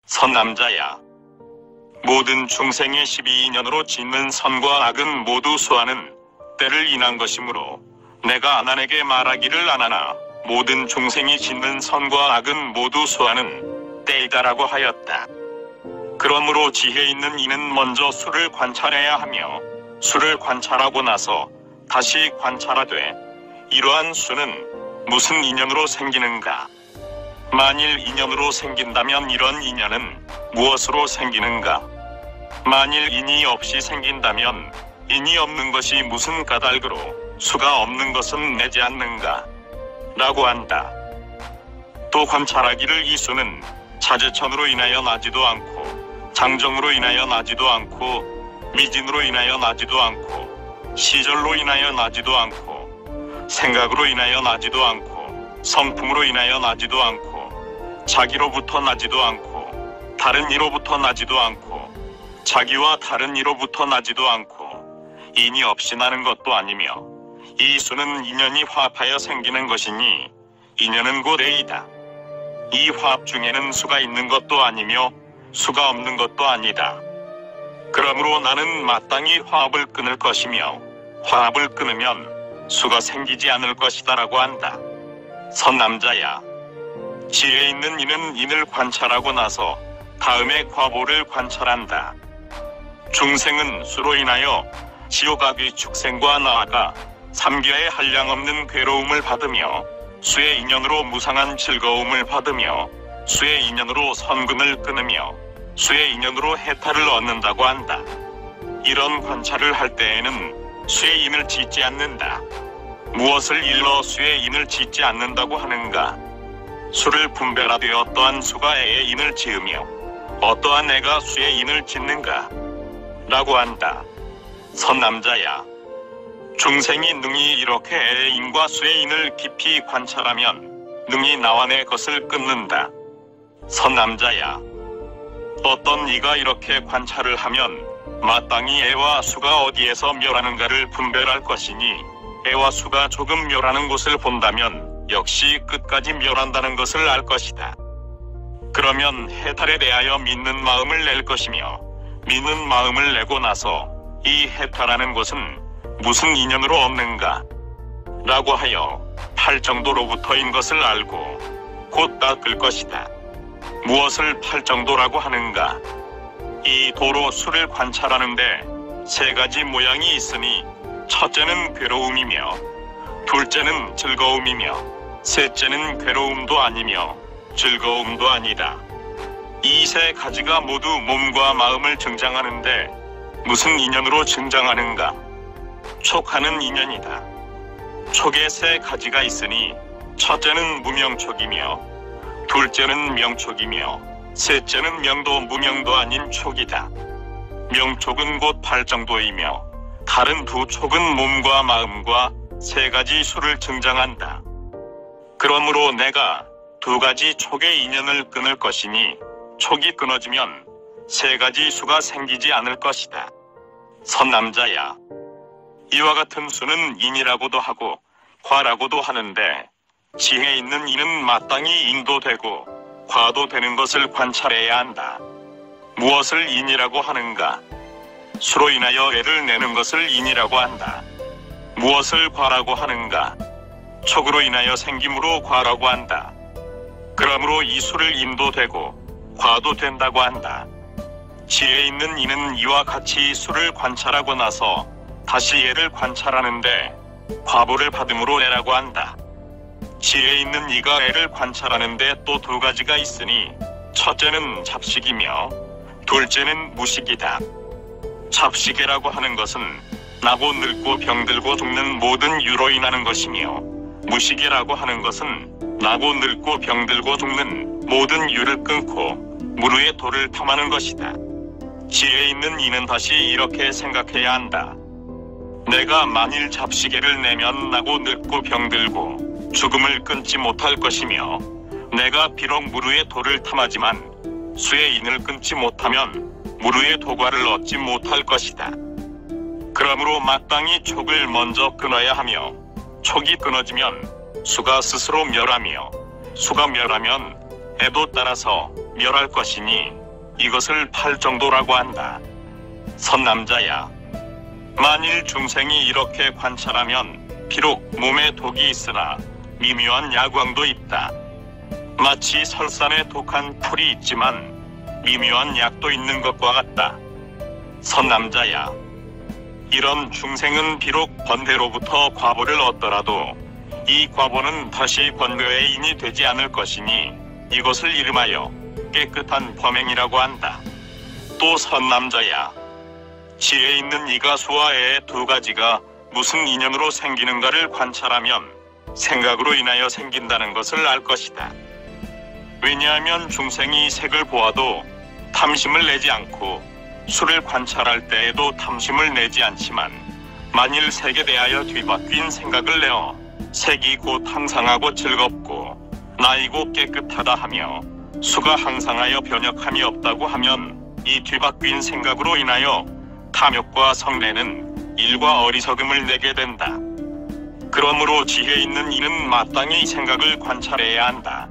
선남자야, 모든 중생의 12인연으로 짓는 선과 악은 모두 수하는 때를 인한 것이므로 내가 아난에게 말하기를 아나나 모든 중생이 짓는 선과 악은 모두 수하는 때이다라고 하였다. 그러므로 지혜 있는 이는 먼저 수를 관찰해야 하며 수를 관찰하고 나서 다시 관찰하되 이러한 수는 무슨 인연으로 생기는가? 만일 인연으로 생긴다면 이런 인연은 무엇으로 생기는가? 만일 인이 없이 생긴다면 인이 없는 것이 무슨 까닭으로 수가 없는 것은 내지 않는가? 라고 한다. 또 관찰하기를 이 수는 자재천으로 인하여 나지도 않고 장정으로 인하여 나지도 않고 미진으로 인하여 나지도 않고 시절로 인하여 나지도 않고 생각으로 인하여 나지도 않고 성품으로 인하여 나지도 않고 자기로부터 나지도 않고 다른 이로부터 나지도 않고 자기와 다른 이로부터 나지도 않고 인이 없이 나는 것도 아니며 이 수는 인연이 화합하여 생기는 것이니 인연은 곧 A이다. 이 화합 중에는 수가 있는 것도 아니며 수가 없는 것도 아니다. 그러므로 나는 마땅히 화합을 끊을 것이며 화합을 끊으면 수가 생기지 않을 것이다라고 한다. 선남자야, 지혜 있는 이는 인을 관찰하고 나서 다음에 과보를 관찰한다. 중생은 수로 인하여 지옥악의 축생과 나아가 삼계의 한량없는 괴로움을 받으며 수의 인연으로 무상한 즐거움을 받으며 수의 인연으로 선근을 끊으며 수의 인연으로 해탈을 얻는다고 한다. 이런 관찰을 할 때에는 수의 인을 짓지 않는다. 무엇을 일러 수의 인을 짓지 않는다고 하는가? 수를 분별하되 어떠한 수가 애의 인을 지으며 어떠한 애가 수의 인을 짓는가? 라고 한다. 선남자야, 중생이 능히 이렇게 애의 인과 수의 인을 깊이 관찰하면 능히 나와 내 것을 끊는다. 선남자야, 어떤 이가 이렇게 관찰을 하면 마땅히 애와 수가 어디에서 멸하는가를 분별할 것이니 애와 수가 조금 멸하는 곳을 본다면 역시 끝까지 멸한다는 것을 알 것이다. 그러면 해탈에 대하여 믿는 마음을 낼 것이며 믿는 마음을 내고 나서 이 해탈하는 것은 무슨 인연으로 없는가? 라고 하여 팔 정도로부터인 것을 알고 곧 닦을 것이다. 무엇을 팔 정도라고 하는가? 이 도로 수를 관찰하는데 세 가지 모양이 있으니 첫째는 괴로움이며 둘째는 즐거움이며 셋째는 괴로움도 아니며 즐거움도 아니다. 이 세 가지가 모두 몸과 마음을 증장하는데 무슨 인연으로 증장하는가? 촉하는 인연이다. 촉에 세 가지가 있으니 첫째는 무명촉이며 둘째는 명촉이며 셋째는 명도 무명도 아닌 촉이다. 명촉은 곧 팔정도이며 다른 두 촉은 몸과 마음과 세 가지 수를 증장한다. 그러므로 내가 두 가지 촉의 인연을 끊을 것이니 촉이 끊어지면 세 가지 수가 생기지 않을 것이다. 선남자야, 이와 같은 수는 인이라고도 하고 과라고도 하는데 지혜 있는 이는 마땅히 인도 되고 과도 되는 것을 관찰해야 한다. 무엇을 인이라고 하는가? 수로 인하여 애를 내는 것을 인이라고 한다. 무엇을 과라고 하는가? 촉으로 인하여 생김으로 과라고 한다. 그러므로 이 수를 인도되고 과도 된다고 한다. 지혜 있는 이는 이와 같이 수를 관찰하고 나서 다시 애를 관찰하는데 과보를 받음으로 애라고 한다. 지혜 있는 이가 애를 관찰하는데 또 두 가지가 있으니 첫째는 잡식이며 둘째는 무식이다. 잡식애라고 하는 것은 나고 늙고 병들고 죽는 모든 유로 인하는 것이며 무식이라고 하는 것은 나고 늙고 병들고 죽는 모든 유를 끊고 무르의 도를 탐하는 것이다. 지혜 있는 이는 다시 이렇게 생각해야 한다. 내가 만일 잡식애를 내면 나고 늙고 병들고 죽음을 끊지 못할 것이며 내가 비록 무르의 도를 탐하지만 수의 인을 끊지 못하면 무르의 도과를 얻지 못할 것이다. 그러므로 마땅히 촉을 먼저 끊어야 하며 촉이 끊어지면 수가 스스로 멸하며 수가 멸하면 에도 따라서 멸할 것이니 이것을 팔 정도라고 한다. 선남자야, 만일 중생이 이렇게 관찰하면 비록 몸에 독이 있으나 미묘한 야광도 있다. 마치 설산에 독한 풀이 있지만 미묘한 약도 있는 것과 같다. 선남자야, 이런 중생은 비록 번뇌로부터 과보를 얻더라도 이 과보는 다시 번뇌의 인이 되지 않을 것이니 이것을 이름하여 깨끗한 범행이라고 한다. 또 선남자야, 지혜 있는 이가 수와 애의 두 가지가 무슨 인연으로 생기는가를 관찰하면 생각으로 인하여 생긴다는 것을 알 것이다. 왜냐하면 중생이 색을 보아도 탐심을 내지 않고 수를 관찰할 때에도 탐심을 내지 않지만 만일 색에 대하여 뒤바뀐 생각을 내어 색이 곧 항상하고 즐겁고 나이고 깨끗하다 하며 수가 항상하여 변혁함이 없다고 하면 이 뒤바뀐 생각으로 인하여 탐욕과 성내는 일과 어리석음을 내게 된다. 그러므로 지혜 있는 이는 마땅히 생각을 관찰해야 한다.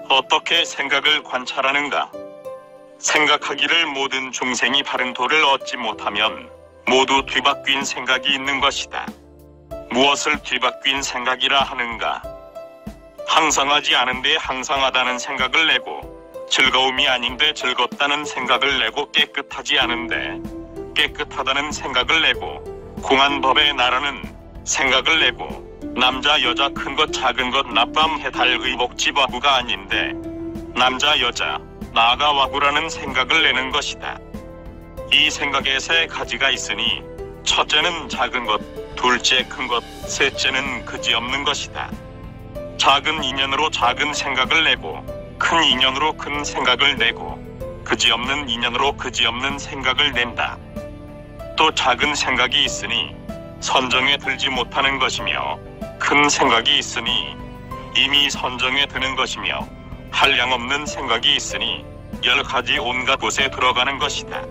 어떻게 생각을 관찰하는가? 생각하기를 모든 중생이 바른 도를 얻지 못하면 모두 뒤바뀐 생각이 있는 것이다. 무엇을 뒤바뀐 생각이라 하는가? 항상하지 않은데 항상하다는 생각을 내고 즐거움이 아닌데 즐겁다는 생각을 내고 깨끗하지 않은데 깨끗하다는 생각을 내고 공한 법에 나르는 생각을 내고 남자 여자 큰 것 작은 것 낮밤 해달 의복집 와구가 아닌데 남자 여자 나가 와구라는 생각을 내는 것이다. 이 생각에 세 가지가 있으니 첫째는 작은 것, 둘째 큰 것, 셋째는 그지없는 것이다. 작은 인연으로 작은 생각을 내고 큰 인연으로 큰 생각을 내고 그지없는 인연으로 그지없는 생각을 낸다. 또 작은 생각이 있으니 선정에 들지 못하는 것이며 큰 생각이 있으니 이미 선정에 드는 것이며 한량없는 생각이 있으니 10가지 온갖 곳에 들어가는 것이다.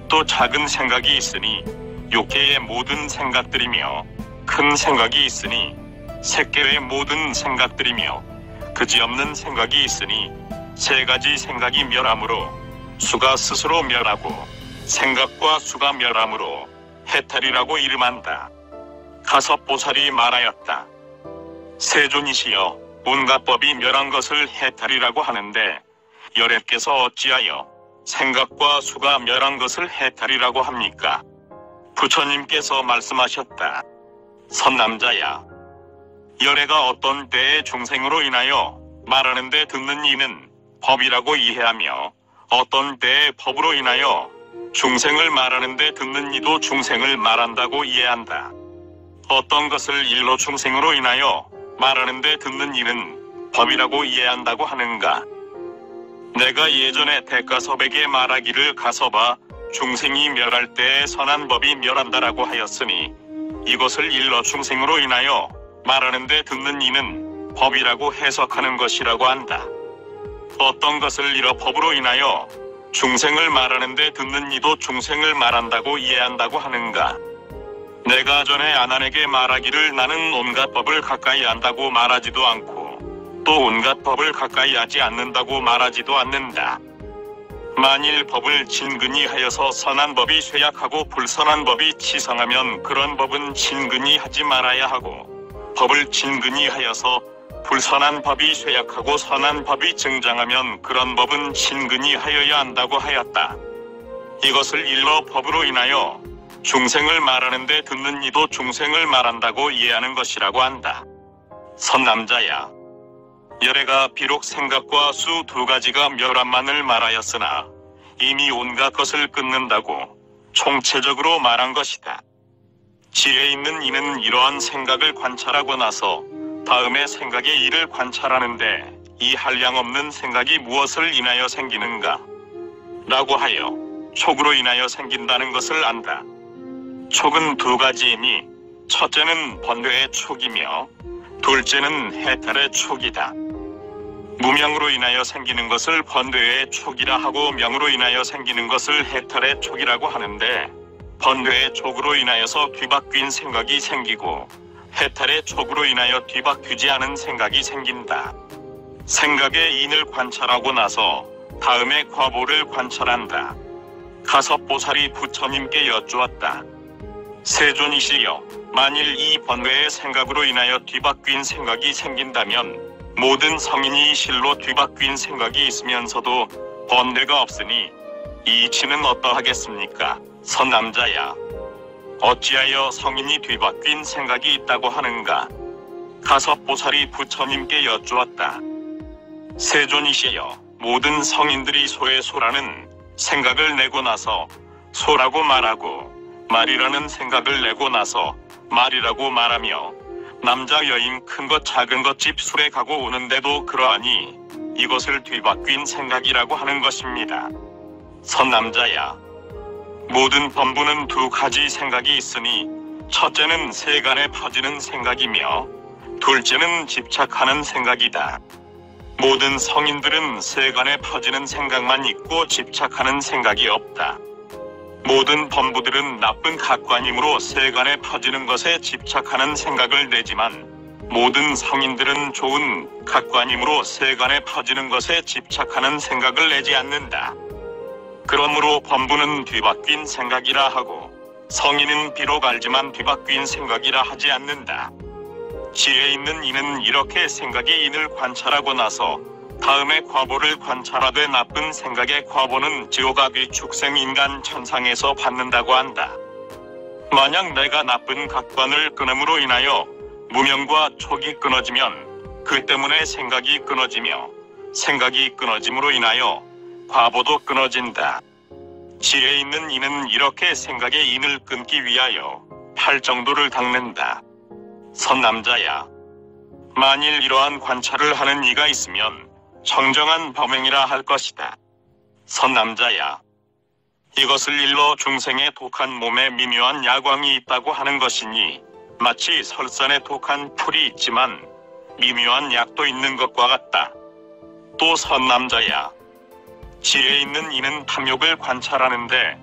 또 작은 생각이 있으니 욕계의 모든 생각들이며 큰 생각이 있으니 색계의 모든 생각들이며 그지없는 생각이 있으니 세 가지 생각이 멸함으로 수가 스스로 멸하고 생각과 수가 멸함으로 해탈이라고 이름한다. 가섭보살이 말하였다. 세존이시여, 온갖 법이 멸한 것을 해탈이라고 하는데 열애께서 어찌하여 생각과 수가 멸한 것을 해탈이라고 합니까? 부처님께서 말씀하셨다. 선남자야, 열애가 어떤 때의 중생으로 인하여 말하는데 듣는 이는 법이라고 이해하며 어떤 때의 법으로 인하여 중생을 말하는데 듣는 이도 중생을 말한다고 이해한다. 어떤 것을 일로 중생으로 인하여 말하는데 듣는 이는 법이라고 이해한다고 하는가? 내가 예전에 대가섭에게 말하기를 가섭아 중생이 멸할 때에 선한 법이 멸한다라고 하였으니 이것을 일러 중생으로 인하여 말하는데 듣는 이는 법이라고 해석하는 것이라고 한다. 어떤 것을 일러 법으로 인하여 중생을 말하는데 듣는 이도 중생을 말한다고 이해한다고 하는가? 내가 전에 아난에게 말하기를 나는 온갖 법을 가까이 한다고 말하지도 않고 또 온갖 법을 가까이 하지 않는다고 말하지도 않는다. 만일 법을 친근히 하여서 선한 법이 쇠약하고 불선한 법이 치성하면 그런 법은 친근히 하지 말아야 하고 법을 친근히 하여서 불선한 법이 쇠약하고 선한 법이 증장하면 그런 법은 친근히 하여야 한다고 하였다. 이것을 일러 법으로 인하여 중생을 말하는데 듣는 이도 중생을 말한다고 이해하는 것이라고 한다. 선남자야, 열애가 비록 생각과 수 두 가지가 멸함만을 말하였으나 이미 온갖 것을 끊는다고 총체적으로 말한 것이다. 지혜 있는 이는 이러한 생각을 관찰하고 나서 다음에 생각의 일을 관찰하는데 이 한량없는 생각이 무엇을 인하여 생기는가? 라고 하여 촉으로 인하여 생긴다는 것을 안다. 촉은 두 가지이니 첫째는 번뇌의 촉이며 둘째는 해탈의 촉이다. 무명으로 인하여 생기는 것을 번뇌의 촉이라 하고 명으로 인하여 생기는 것을 해탈의 촉이라고 하는데 번뇌의 촉으로 인하여서 뒤바뀐 생각이 생기고 해탈의 촉으로 인하여 뒤바뀌지 않은 생각이 생긴다. 생각의 인을 관찰하고 나서 다음에 과보를 관찰한다. 가섭보살이 부처님께 여쭈었다. 세존이시여, 만일 이 번뇌의 생각으로 인하여 뒤바뀐 생각이 생긴다면 모든 성인이 실로 뒤바뀐 생각이 있으면서도 번뇌가 없으니 이 이치는 어떠하겠습니까? 선남자야, 어찌하여 성인이 뒤바뀐 생각이 있다고 하는가? 가섭보살이 부처님께 여쭈었다. 세존이시여, 모든 성인들이 소의 소라는 생각을 내고 나서 소라고 말하고 말이라는 생각을 내고 나서 말이라고 말하며 남자 여인 큰 것 작은 것 집 술에 가고 오는데도 그러하니 이것을 뒤바뀐 생각이라고 하는 것입니다. 선남자야, 모든 범부는 두 가지 생각이 있으니 첫째는 세간에 퍼지는 생각이며 둘째는 집착하는 생각이다. 모든 성인들은 세간에 퍼지는 생각만 있고 집착하는 생각이 없다. 모든 범부들은 나쁜 각관이므로 세간에 퍼지는 것에 집착하는 생각을 내지만 모든 성인들은 좋은 각관이므로 세간에 퍼지는 것에 집착하는 생각을 내지 않는다. 그러므로 범부는 뒤바뀐 생각이라 하고 성인은 비록 알지만 뒤바뀐 생각이라 하지 않는다. 지혜 있는 이는 이렇게 생각의 인을 관찰하고 나서 다음에 과보를 관찰하되 나쁜 생각의 과보는 지옥악의 축생 인간 천상에서 받는다고 한다. 만약 내가 나쁜 각관을 끊음으로 인하여 무명과 촉이 끊어지면 그 때문에 생각이 끊어지며 생각이 끊어짐으로 인하여 과보도 끊어진다. 지혜 있는 이는 이렇게 생각의 인을 끊기 위하여 팔정도를 닦는다. 선남자야, 만일 이러한 관찰을 하는 이가 있으면 청정한 범행이라 할 것이다. 선남자야, 이것을 일러 중생의 독한 몸에 미묘한 야광이 있다고 하는 것이니 마치 설산에 독한 풀이 있지만 미묘한 약도 있는 것과 같다. 또 선남자야, 지혜 있는 이는 탐욕을 관찰하는데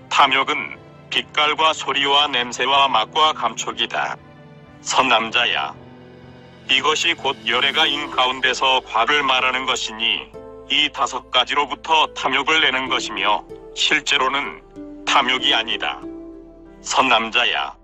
탐욕은 빛깔과 소리와 냄새와 맛과 감촉이다. 선남자야, 이것이 곧 열애가 인 가운데서 과를 말하는 것이니 이 다섯 가지로부터 탐욕을 내는 것이며 실제로는 탐욕이 아니다. 선남자야,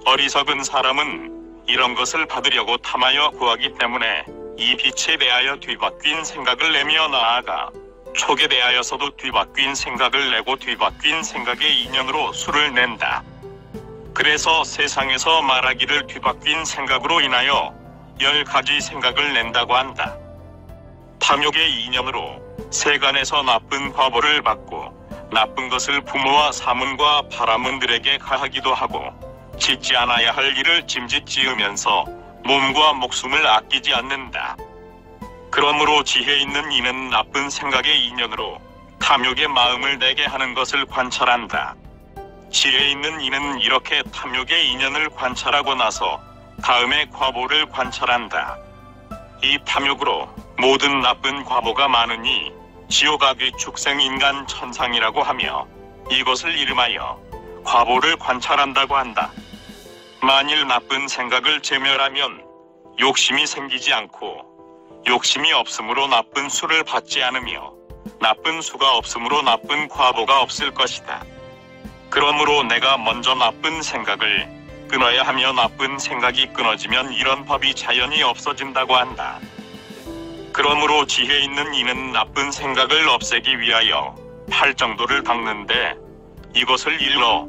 어리석은 사람은 이런 것을 받으려고 탐하여 구하기 때문에 이 빛에 대하여 뒤바뀐 생각을 내며 나아가 촉에 대하여서도 뒤바뀐 생각을 내고 뒤바뀐 생각의 인연으로 수를 낸다. 그래서 세상에서 말하기를 뒤바뀐 생각으로 인하여 10가지 생각을 낸다고 한다. 탐욕의 이념으로 세간에서 나쁜 과보를 받고 나쁜 것을 부모와 사문과 바라문들에게 가하기도 하고 짓지 않아야 할 일을 짐짓 지으면서 몸과 목숨을 아끼지 않는다. 그러므로 지혜 있는 이는 나쁜 생각의 인연으로 탐욕의 마음을 내게 하는 것을 관찰한다. 지혜 있는 이는 이렇게 탐욕의 인연을 관찰하고 나서 다음에 과보를 관찰한다. 이 탐욕으로 모든 나쁜 과보가 많으니 지옥악의 축생 인간 천상이라고 하며 이것을 이름하여 과보를 관찰한다고 한다. 만일 나쁜 생각을 제멸하면 욕심이 생기지 않고 욕심이 없으므로 나쁜 수를 받지 않으며 나쁜 수가 없으므로 나쁜 과보가 없을 것이다. 그러므로 내가 먼저 나쁜 생각을 끊어야 하며 나쁜 생각이 끊어지면 이런 법이 자연히 없어진다고 한다. 그러므로 지혜 있는 이는 나쁜 생각을 없애기 위하여 팔정도를 닦는데 이것을 일러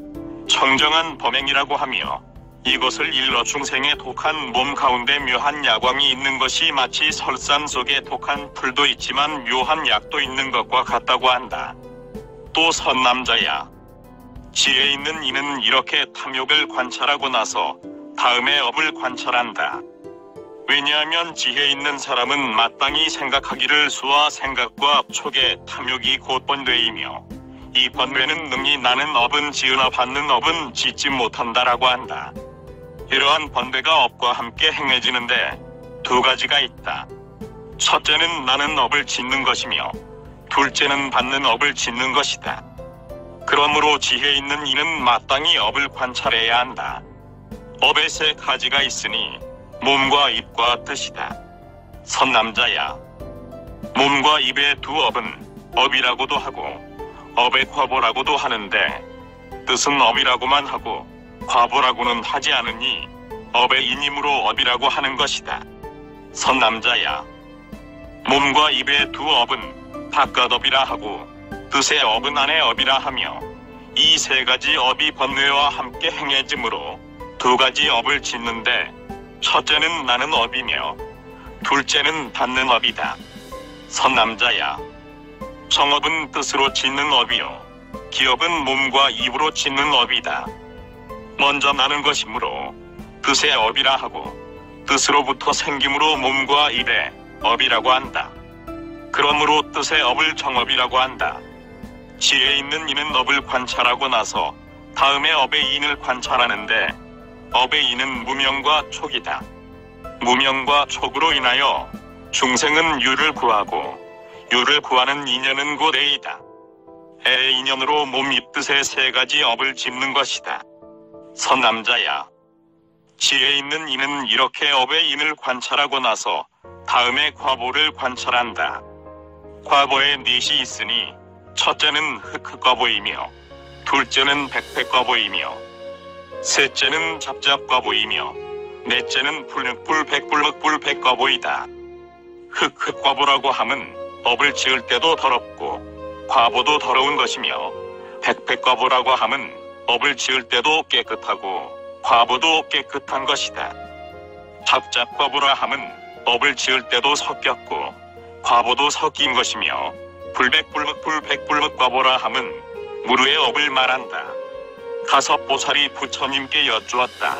청정한 범행이라고 하며 이것을 일러 중생의 독한 몸 가운데 묘한 야광이 있는 것이 마치 설산 속에 독한 풀도 있지만 묘한 약도 있는 것과 같다고 한다. 또 선남자야, 지혜 있는 이는 이렇게 탐욕을 관찰하고 나서 다음에 업을 관찰한다. 왜냐하면 지혜 있는 사람은 마땅히 생각하기를 수와 생각과 촉의 탐욕이 곧 번뇌이며 이 번뇌는 능히 나는 업은 지으나 받는 업은 짓지 못한다라고 한다. 이러한 번뇌가 업과 함께 행해지는데 두 가지가 있다. 첫째는 나는 업을 짓는 것이며 둘째는 받는 업을 짓는 것이다. 그러므로 지혜 있는 이는 마땅히 업을 관찰해야 한다. 업에 세 가지가 있으니 몸과 입과 뜻이다. 선남자야, 몸과 입의 두 업은 업이라고도 하고 업의 과보라고도 하는데 뜻은 업이라고만 하고 과보라고는 하지 않으니 업의 인임으로 업이라고 하는 것이다. 선남자야, 몸과 입의 두 업은 바깥업이라 하고 뜻의 업은 안의 업이라 하며 이 세 가지 업이 번뇌와 함께 행해지므로 두 가지 업을 짓는데 첫째는 나는 업이며 둘째는 받는 업이다. 선남자야, 정업은 뜻으로 짓는 업이요 기업은 몸과 입으로 짓는 업이다. 먼저 나는 것이므로 뜻의 업이라 하고 뜻으로부터 생김으로 몸과 입의 업이라고 한다. 그러므로 뜻의 업을 정업이라고 한다. 지혜 있는 이는 업을 관찰하고 나서 다음에 업의 인을 관찰하는데 업의 인은 무명과 촉이다. 무명과 촉으로 인하여 중생은 유를 구하고 유를 구하는 인연은 곧 애이다. 애의 인연으로 몸, 입, 뜻의 세 가지 업을 짓는 것이다. 선남자야, 지혜 있는 이는 이렇게 업의 인을 관찰하고 나서 다음에 과보를 관찰한다. 과보에 넷이 있으니 첫째는 흑흑과보이며 둘째는 백백과보이며 셋째는 잡잡과보이며 넷째는 불흑불 백불흑불 백과보이다. 흑흑과보라고 함은 업을 지을 때도 더럽고 과보도 더러운 것이며 백백과보라고 함은 업을 지을 때도 깨끗하고 과보도 깨끗한 것이다. 잡잡과보라 함은 업을 지을 때도 섞였고 과보도 섞인 것이며 불백불흑불 백불흑과보라 함은 무르의 업을 말한다. 가서 보살이 부처님께 여쭈었다.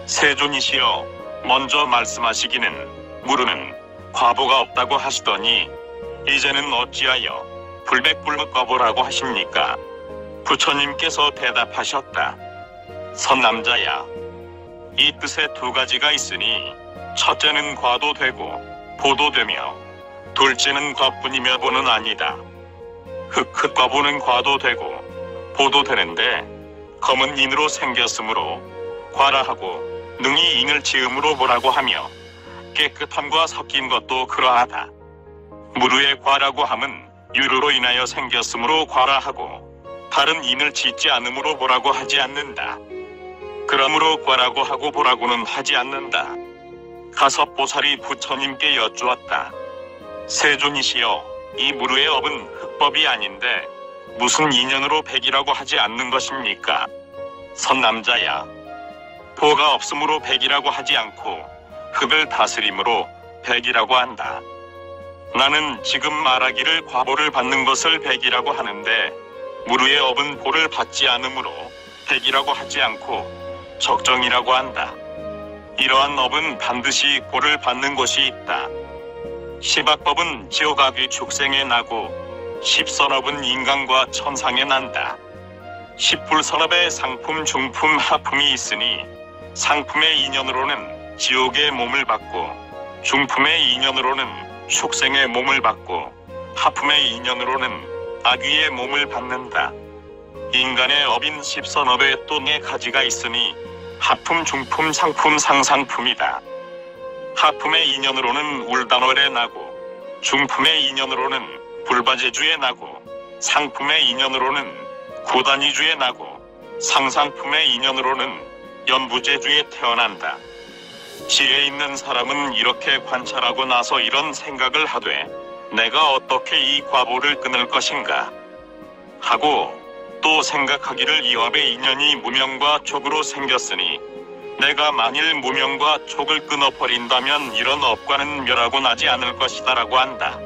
세존이시여, 먼저 말씀하시기는 무르는 과보가 없다고 하시더니 이제는 어찌하여 불백불흑과보라고 하십니까? 부처님께서 대답하셨다. 선남자야, 이 뜻에 두 가지가 있으니 첫째는 과도 되고 보도 되며 둘째는 과뿐이며 보는 아니다. 흑흑과보는 과도 되고 보도 되는데 검은 인으로 생겼으므로 과라 하고 능히 인을 지음으로 보라고 하며 깨끗함과 섞인 것도 그러하다. 무르의 과라고 함은 유르로 인하여 생겼으므로 과라 하고 다른 인을 짓지 않으므로 보라고 하지 않는다. 그러므로 과라고 하고 보라고는 하지 않는다. 가서 보살이 부처님께 여쭈었다. 세존이시여, 이 무르의 업은 흑법이 아닌데 무슨 인연으로 백이라고 하지 않는 것입니까? 선남자야, 보가 없으므로 백이라고 하지 않고 흑을 다스림으로 백이라고 한다. 나는 지금 말하기를 과보를 받는 것을 백이라고 하는데 무르의 업은 보를 받지 않으므로 백이라고 하지 않고 적정이라고 한다. 이러한 업은 반드시 보를 받는 것이 있다. 시박법은 지옥악귀 축생에 나고 십선업은 인간과 천상에 난다. 십불선업에 상품, 중품, 하품이 있으니 상품의 인연으로는 지옥의 몸을 받고 중품의 인연으로는 축생의 몸을 받고 하품의 인연으로는 악귀의 몸을 받는다. 인간의 업인 십선업에 또 네 가지가 있으니 하품, 중품, 상품, 상상품이다. 하품의 인연으로는 울단월에 나고 중품의 인연으로는 불바제주에 나고 상품의 인연으로는 구단위주에 나고 상상품의 인연으로는 연부제주에 태어난다. 지혜 있는 사람은 이렇게 관찰하고 나서 이런 생각을 하되 내가 어떻게 이 과보를 끊을 것인가 하고 또 생각하기를 이 업의 인연이 무명과 촉으로 생겼으니 내가 만일 무명과 촉을 끊어버린다면 이런 업과는 멸하고 나지 않을 것이다 라고 한다.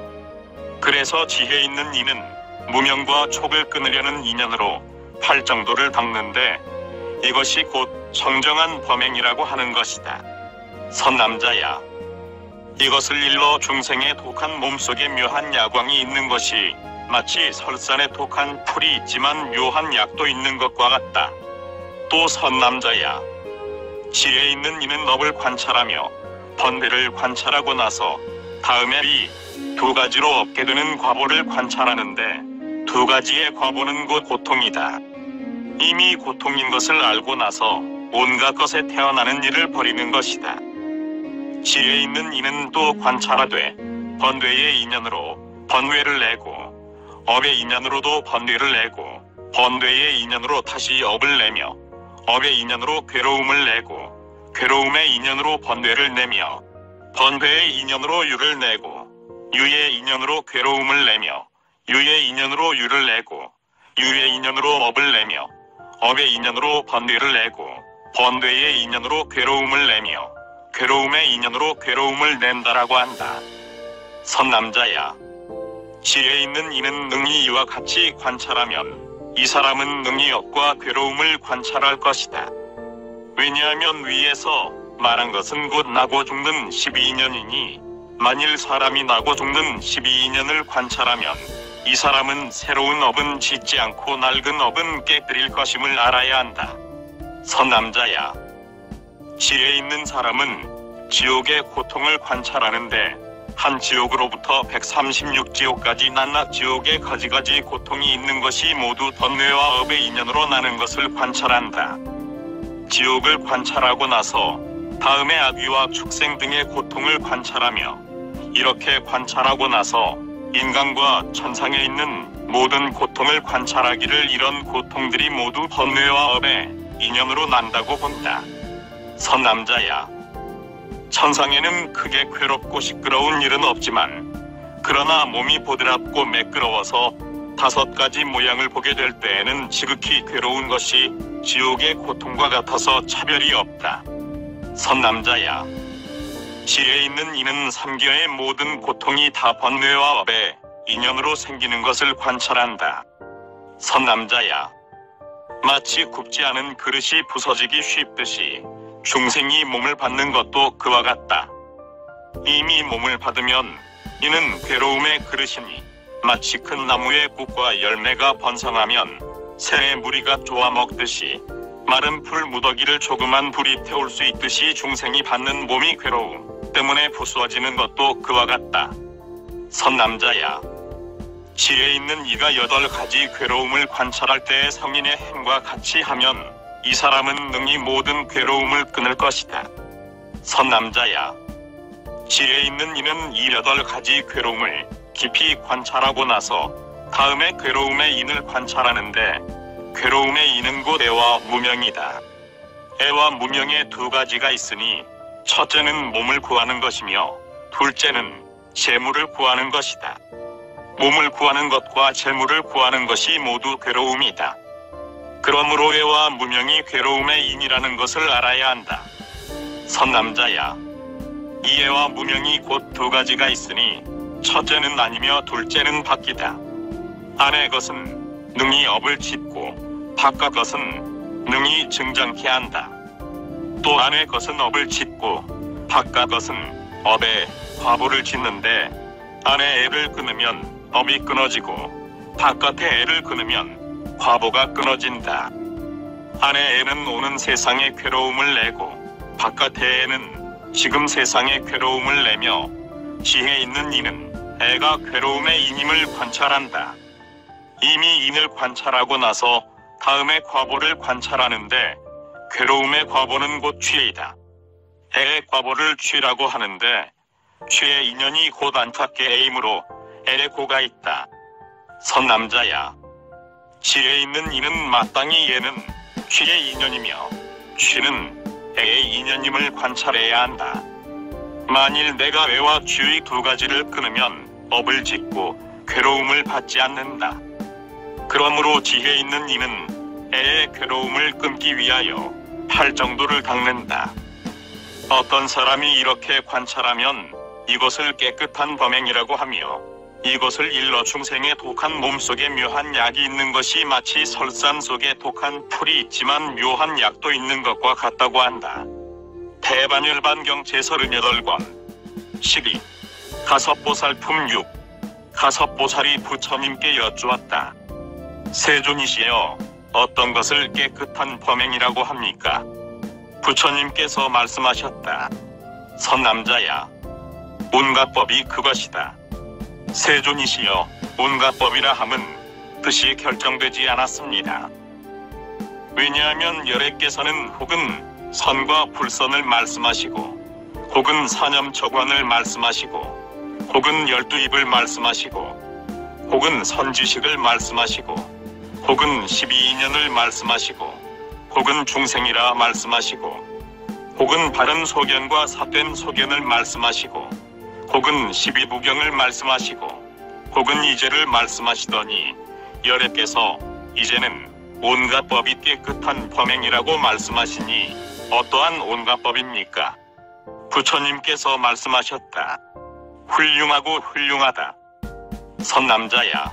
그래서 지혜 있는 이는 무명과 촉을 끊으려는 인연으로 팔정도를 닦는데 이것이 곧 정정한 범행이라고 하는 것이다. 선남자야, 이것을 일러 중생의 독한 몸속에 묘한 야광이 있는 것이 마치 설산에 독한 풀이 있지만 묘한 약도 있는 것과 같다. 또 선남자야, 지혜 있는 이는 업을 관찰하며 번뇌를 관찰하고 나서 다음에 이 두 가지로 얻게 되는 과보를 관찰하는데 두 가지의 과보는 곧 고통이다. 이미 고통인 것을 알고 나서 온갖 것에 태어나는 일을 버리는 것이다. 지혜 있는 이는 또 관찰하되 번뇌의 인연으로 번뇌를 내고 업의 인연으로도 번뇌를 내고 번뇌의 인연으로 다시 업을 내며 업의 인연으로 괴로움을 내고 괴로움의 인연으로 번뇌를 내며 번뇌의 인연으로 유를 내고 유의 인연으로 괴로움을 내며 유의 인연으로 유를 내고 유의 인연으로 업을 내며 업의 인연으로 번뇌를 내고 번뇌의 인연으로 괴로움을 내며 괴로움의 인연으로 괴로움을 낸다라고 한다. 선남자야, 지혜 있는 이는 능히 이와 같이 관찰하면 이 사람은 능히 업과 괴로움을 관찰할 것이다. 왜냐하면 위에서 말한 것은 곧 나고 죽는 12인연이니 만일 사람이 나고 죽는 12인연을 관찰하면 이 사람은 새로운 업은 짓지 않고 낡은 업은 깨뜨릴 것임을 알아야 한다. 선남자야, 지혜 있는 사람은 지옥의 고통을 관찰하는데 한 지옥으로부터 136지옥까지 낮낮 지옥의 가지가지 고통이 있는 것이 모두 번뇌와 업의 인연으로 나는 것을 관찰한다. 지옥을 관찰하고 나서 다음에 악귀와 축생 등의 고통을 관찰하며 이렇게 관찰하고 나서 인간과 천상에 있는 모든 고통을 관찰하기를 이런 고통들이 모두 번뇌와 업의 인연으로 난다고 본다. 선남자야, 천상에는 크게 괴롭고 시끄러운 일은 없지만 그러나 몸이 보드랍고 매끄러워서 5가지 모양을 보게 될 때에는 지극히 괴로운 것이 지옥의 고통과 같아서 차별이 없다. 선남자야, 지혜 있는 이는 삼계의 모든 고통이 다 번뇌와 업의 인연으로 생기는 것을 관찰한다. 선남자야, 마치 굽지 않은 그릇이 부서지기 쉽듯이 중생이 몸을 받는 것도 그와 같다. 이미 몸을 받으면 이는 괴로움의 그릇이니 마치 큰 나무의 꽃과 열매가 번성하면 새의 무리가 쪼아 먹듯이 마른 풀 무더기를 조그만 불이 태울 수 있듯이 중생이 받는 몸이 괴로움 때문에 부수어지는 것도 그와 같다. 선남자야, 지혜 있는 이가 8가지 괴로움을 관찰할 때의 성인의 행과 같이 하면 이 사람은 능히 모든 괴로움을 끊을 것이다. 선남자야, 지혜 있는 이는 이 8가지 괴로움을 깊이 관찰하고 나서 다음에 괴로움의 인을 관찰하는데 괴로움의 인은 곧 애와 무명이다. 애와 무명의 2가지가 있으니 첫째는 몸을 구하는 것이며 둘째는 재물을 구하는 것이다. 몸을 구하는 것과 재물을 구하는 것이 모두 괴로움이다. 그러므로 애와 무명이 괴로움의 인이라는 것을 알아야 한다. 선남자야, 이 애와 무명이 곧 2가지가 있으니 첫째는 아니며 둘째는 바뀌다. 안의 것은 능히 업을 짓고 바깥 것은 능히 증장케 한다. 또 안의 것은 업을 짓고 바깥 것은 업에 과보를 짓는데 안의 애를 끊으면 업이 끊어지고 바깥의 애를 끊으면 과보가 끊어진다. 안의 애는 오는 세상의 괴로움을 내고 바깥의 애는 지금 세상의 괴로움을 내며 지혜 있는 이는 애가 괴로움의 인임을 관찰한다. 이미 인을 관찰하고 나서 다음에 과보를 관찰하는데 괴로움의 과보는 곧 취이다. 애의 과보를 취라고 하는데 취의 인연이 곧 안팎의 애이므로 애의 고가 있다. 선남자야, 지혜 있는 이는 마땅히 얘는 취의 인연이며 취는 애의 인연임을 관찰해야 한다. 만일 내가 애와 취의 2가지를 끊으면 업을 짓고 괴로움을 받지 않는다. 그러므로 지혜 있는 이는 애의 괴로움을 끊기 위하여 팔정도를 닦는다. 어떤 사람이 이렇게 관찰하면 이것을 깨끗한 범행이라고 하며 이것을 일러 중생의 독한 몸속에 묘한 약이 있는 것이 마치 설산 속에 독한 풀이 있지만 묘한 약도 있는 것과 같다고 한다. 대반열반경 제38권 12. 가섭보살품 6. 가섭보살이 부처님께 여쭈었다. 세존이시여, 어떤 것을 깨끗한 범행이라고 합니까? 부처님께서 말씀하셨다. 선남자야, 온갖 법이 그것이다. 세존이시여, 온갖 법이라 함은 뜻이 결정되지 않았습니다. 왜냐하면 열애께서는 혹은 선과 불선을 말씀하시고 혹은 사념초관을 말씀하시고 혹은 12입을 말씀하시고 혹은 선지식을 말씀하시고 혹은 12인연을 말씀하시고 혹은 중생이라 말씀하시고 혹은 바른 소견과 삿된 소견을 말씀하시고 혹은 12부경을 말씀하시고 혹은 이제를 말씀하시더니 여래께서 이제는 온갖 법이 깨끗한 범행이라고 말씀하시니 어떠한 온갖 법입니까? 부처님께서 말씀하셨다. 훌륭하고 훌륭하다. 선남자야,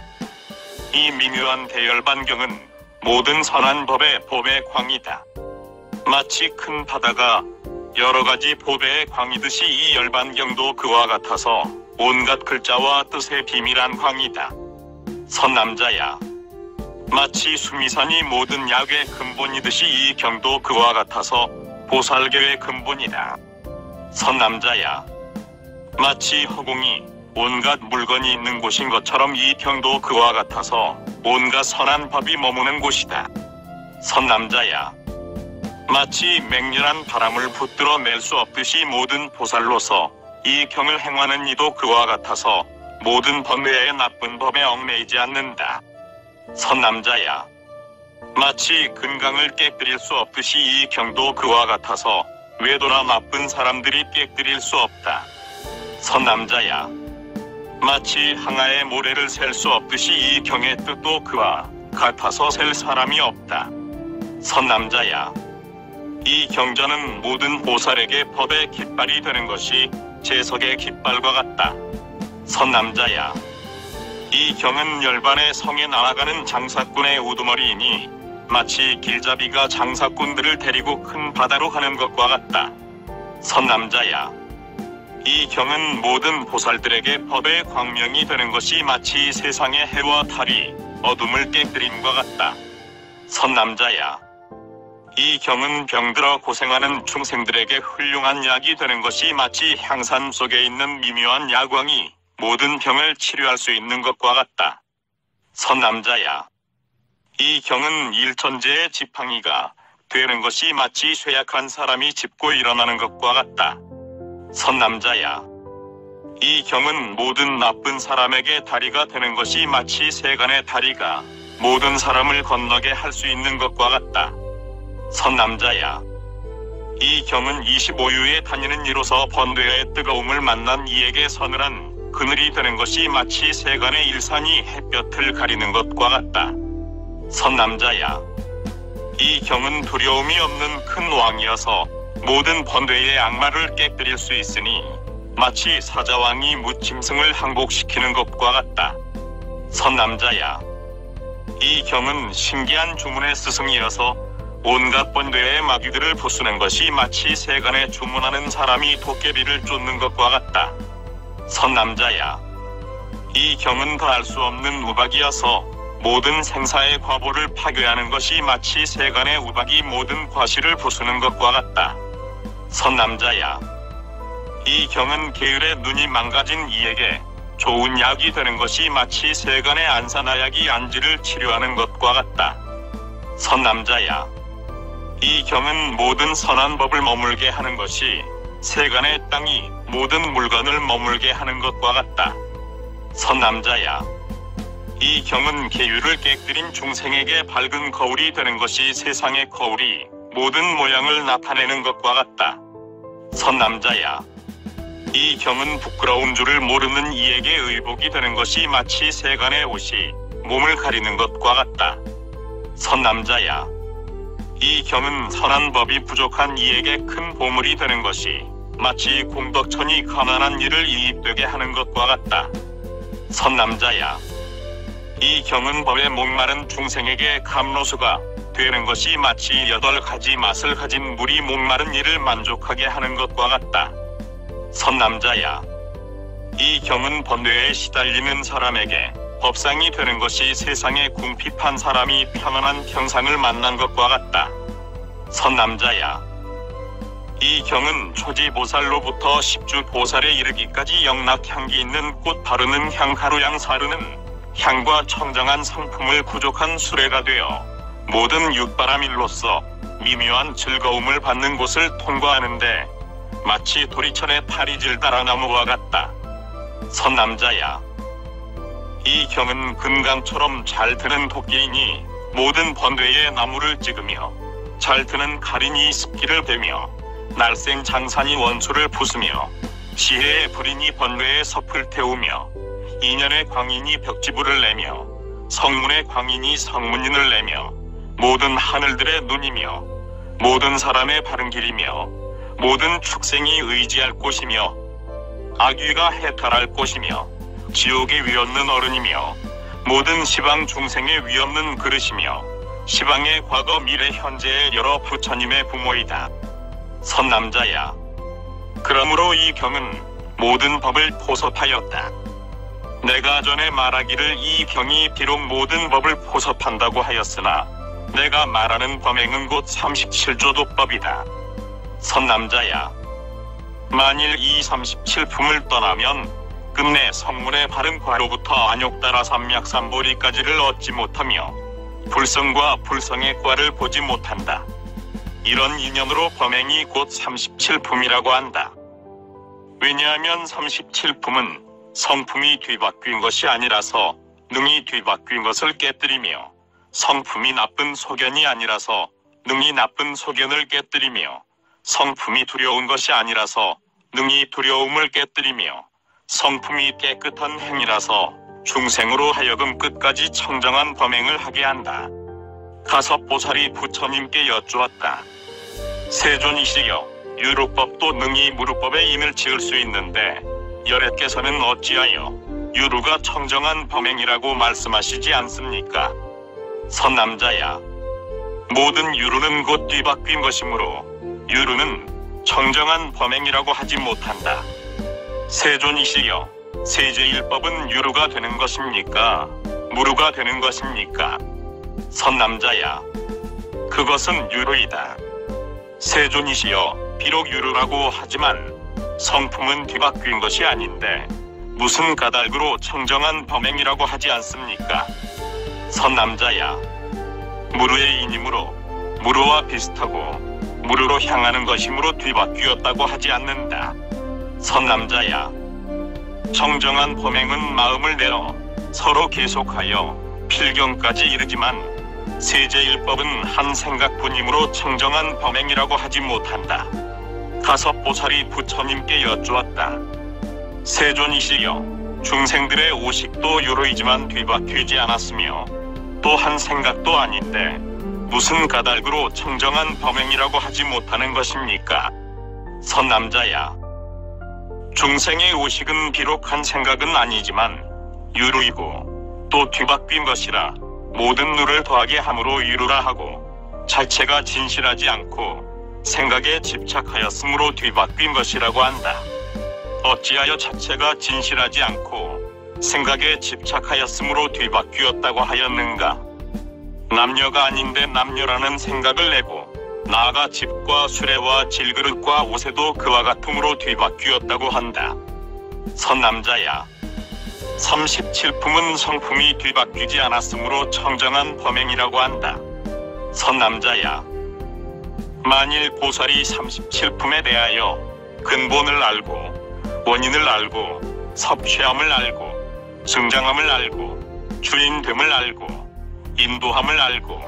이 미묘한 대열반경은 모든 선한 법의 법의 광이다. 마치 큰 바다가 여러가지 보배의 광이듯이 이 열반경도 그와 같아서 온갖 글자와 뜻의 비밀한 광이다. 선남자야, 마치 수미산이 모든 약의 근본이듯이 이 경도 그와 같아서 보살계의 근본이다. 선남자야, 마치 허공이 온갖 물건이 있는 곳인 것처럼 이 경도 그와 같아서 온갖 선한 법이 머무는 곳이다. 선남자야, 마치 맹렬한 바람을 붙들어 낼 수 없듯이 모든 보살로서 이 경을 행하는 이도 그와 같아서 모든 번뇌의 나쁜 법에 얽매이지 않는다. 선남자야, 마치 근강을 깨뜨릴 수 없듯이 이 경도 그와 같아서 외도나 나쁜 사람들이 깨뜨릴 수 없다. 선남자야, 마치 항아의 모래를 셀 수 없듯이 이 경의 뜻도 그와 같아서 셀 사람이 없다. 선남자야, 이 경전은 모든 보살에게 법의 깃발이 되는 것이 제석의 깃발과 같다. 선남자야, 이 경은 열반의 성에 나아가는 장사꾼의 우두머리이니 마치 길잡이가 장사꾼들을 데리고 큰 바다로 가는 것과 같다. 선남자야, 이 경은 모든 보살들에게 법의 광명이 되는 것이 마치 세상의 해와 달이 어둠을 깨뜨림과 같다. 선남자야, 이 경은 병들어 고생하는 중생들에게 훌륭한 약이 되는 것이 마치 향산 속에 있는 미묘한 야광이 모든 병을 치료할 수 있는 것과 같다. 선남자야, 이 경은 일천재의 지팡이가 되는 것이 마치 쇠약한 사람이 짚고 일어나는 것과 같다. 선남자야, 이 경은 모든 나쁜 사람에게 다리가 되는 것이 마치 세간의 다리가 모든 사람을 건너게 할 수 있는 것과 같다. 선남자야, 이 경은 25유에 다니는 이로서 번뇌의 뜨거움을 만난 이에게 서늘한 그늘이 되는 것이 마치 세간의 일산이 햇볕을 가리는 것과 같다. 선남자야, 이 경은 두려움이 없는 큰 왕이어서 모든 번뇌의 악마를 깨뜨릴 수 있으니 마치 사자왕이 무짐승을 항복시키는 것과 같다. 선남자야, 이 경은 신기한 주문의 스승이어서 온갖 번뇌의 마귀들을 부수는 것이 마치 세간에 주문하는 사람이 도깨비를 쫓는 것과 같다. 선남자야, 이 경은 더할 수 없는 우박이어서 모든 생사의 과보를 파괴하는 것이 마치 세간의 우박이 모든 과실을 부수는 것과 같다. 선남자야, 이 경은 게을의 눈이 망가진 이에게 좋은 약이 되는 것이 마치 세간의 안사나약이 안지를 치료하는 것과 같다. 선남자야, 이 경은 모든 선한 법을 머물게 하는 것이 세간의 땅이 모든 물건을 머물게 하는 것과 같다. 선남자야, 이 경은 계율을 깨뜨린 중생에게 밝은 거울이 되는 것이 세상의 거울이 모든 모양을 나타내는 것과 같다. 선남자야, 이 경은 부끄러운 줄을 모르는 이에게 의복이 되는 것이 마치 세간의 옷이 몸을 가리는 것과 같다. 선남자야, 이 경은 선한 법이 부족한 이에게 큰 보물이 되는 것이 마치 공덕천이 가난한 이를 이입되게 하는 것과 같다. 선남자야, 이 경은 법에 목마른 중생에게 감로수가 되는 것이 마치 8가지 맛을 가진 물이 목마른 이를 만족하게 하는 것과 같다. 선남자야, 이 경은 번뇌에 시달리는 사람에게 법상이 되는 것이 세상에 궁핍한 사람이 편안한 평상을 만난 것과 같다. 선남자야, 이 경은 초지보살로부터 십주보살에 이르기까지 영락향기 있는 꽃 바르는 향가루양 사르는 향과 청정한 성품을 부족한 수레가 되어 모든 육바람일로서 미묘한 즐거움을 받는 곳을 통과하는데 마치 도리천의 파리질 다라나무와 같다. 선남자야, 이 경은 금강처럼 잘 드는 도끼이니 모든 번뇌의 나무를 찍으며 잘 드는 칼이니 습기를 베며 날쌘 장산이 원수를 부수며 지혜의 불인이 번뇌의 섭을 태우며 인연의 광인이 벽지불을 내며 성문의 광인이 성문인을 내며 모든 하늘들의 눈이며 모든 사람의 바른 길이며 모든 축생이 의지할 곳이며 악귀가 해탈할 곳이며 지옥의 위없는 어른이며 모든 시방 중생의 위없는 그릇이며 시방의 과거 미래 현재의 여러 부처님의 부모이다. 선남자야, 그러므로 이 경은 모든 법을 포섭하였다. 내가 전에 말하기를 이 경이 비록 모든 법을 포섭한다고 하였으나 내가 말하는 범행은 곧 37조도법이다. 선남자야, 만일 이 37품을 떠나면 끝내 성문의 바른 과로부터 안욕따라 삼맥삼보리까지를 얻지 못하며 불성과 불성의 과를 보지 못한다. 이런 인연으로 범행이 곧 37품이라고 한다. 왜냐하면 37품은 성품이 뒤바뀐 것이 아니라서 능히 뒤바뀐 것을 깨뜨리며 성품이 나쁜 소견이 아니라서 능히 나쁜 소견을 깨뜨리며 성품이 두려운 것이 아니라서 능히 두려움을 깨뜨리며 성품이 깨끗한 행이라서 중생으로 하여금 끝까지 청정한 범행을 하게 한다. 가섭보살이 부처님께 여쭈었다. 세존이시여, 유루법도 능히 무루법에 인을 지을 수 있는데 열애께서는 어찌하여 유루가 청정한 범행이라고 말씀하시지 않습니까? 선남자야, 모든 유루는 곧 뒤바뀐 것이므로 유루는 청정한 범행이라고 하지 못한다. 세존이시여, 세제일법은 유루가 되는 것입니까? 무루가 되는 것입니까? 선남자야, 그것은 유루이다. 세존이시여, 비록 유루라고 하지만 성품은 뒤바뀐 것이 아닌데 무슨 까닭으로 청정한 범행이라고 하지 않습니까? 선남자야, 무루의 인이므로 무루와 비슷하고 무루로 향하는 것이므로 뒤바뀌었다고 하지 않는다. 선남자야, 청정한 범행은 마음을 내어 서로 계속하여 필경까지 이르지만 세제일법은 한 생각뿐이므로 청정한 범행이라고 하지 못한다. 가섭보살이 부처님께 여쭈었다. 세존이시여, 중생들의 오식도 유로이지만 뒤바뀌지 않았으며 또 한 생각도 아닌데 무슨 까닭으로 청정한 범행이라고 하지 못하는 것입니까? 선남자야, 중생의 오식은 비록 한 생각은 아니지만 유루이고 또 뒤바뀐 것이라 모든 누를 더하게 함으로 유루라 하고 자체가 진실하지 않고 생각에 집착하였으므로 뒤바뀐 것이라고 한다. 어찌하여 자체가 진실하지 않고 생각에 집착하였으므로 뒤바뀌었다고 하였는가? 남녀가 아닌데 남녀라는 생각을 내고 나아가 집과 수레와 질그릇과 옷에도 그와 같음으로 뒤바뀌었다고 한다. 선남자야, 37품은 성품이 뒤바뀌지 않았으므로 청정한 범행이라고 한다. 선남자야, 만일 보살이 37품에 대하여 근본을 알고 원인을 알고 섭취함을 알고 증장함을 알고 주인됨을 알고 인도함을 알고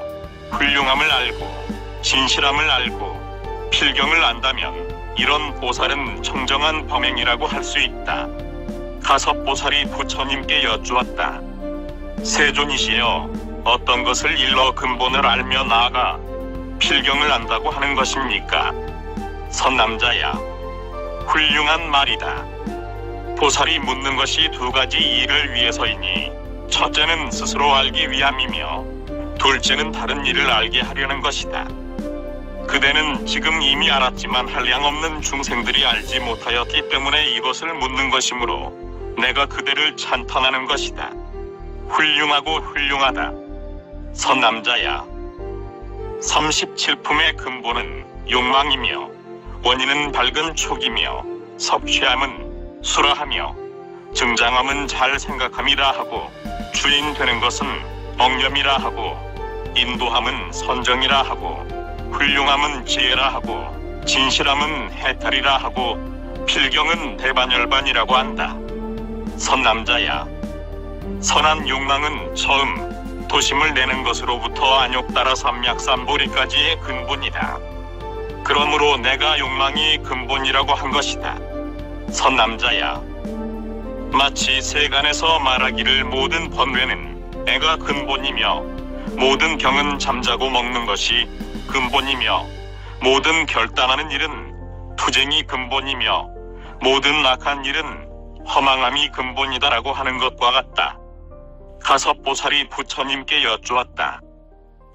훌륭함을 알고 진실함을 알고 필경을 안다면 이런 보살은 청정한 범행이라고 할 수 있다. 가섭보살이 부처님께 여쭈었다. 세존이시여, 어떤 것을 일러 근본을 알며 나아가 필경을 안다고 하는 것입니까? 선남자야, 훌륭한 말이다. 보살이 묻는 것이 두 가지 일을 위해서이니 첫째는 스스로 알기 위함이며 둘째는 다른 일을 알게 하려는 것이다. 그대는 지금 이미 알았지만 한량없는 중생들이 알지 못하였기 때문에 이것을 묻는 것이므로 내가 그대를 찬탄하는 것이다. 훌륭하고 훌륭하다. 선남자야, 37품의 근본은 욕망이며 원인은 밝은 촉이며 섭취함은 수라하며 증장함은 잘 생각함이라 하고 주인 되는 것은 억념이라 하고 인도함은 선정이라 하고 훌륭함은 지혜라 하고 진실함은 해탈이라 하고 필경은 대반열반이라고 한다. 선남자야, 선한 욕망은 처음 도심을 내는 것으로부터 안욕 따라 삼약삼보리까지의 근본이다. 그러므로 내가 욕망이 근본이라고 한 것이다. 선남자야, 마치 세간에서 말하기를 모든 번뇌는 애가 근본이며 모든 경은 잠자고 먹는 것이 근본이며 모든 결단하는 일은 투쟁이 근본이며 모든 악한 일은 허망함이 근본이다라고 하는 것과 같다. 가섭보살이 부처님께 여쭈었다.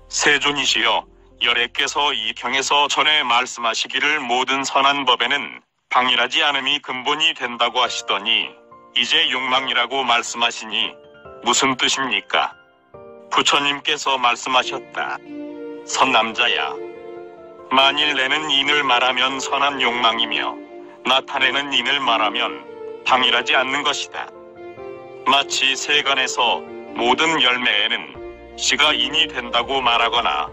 세존이시여, 열애께서 이 경에서 전에 말씀하시기를 모든 선한 법에는 방일하지 않음이 근본이 된다고 하시더니 이제 욕망이라고 말씀하시니 무슨 뜻입니까? 부처님께서 말씀하셨다. 선남자야, 만일 내는 인을 말하면 선한 욕망이며 나타내는 인을 말하면 방일하지 않는 것이다. 마치 세간에서 모든 열매에는 씨가 인이 된다고 말하거나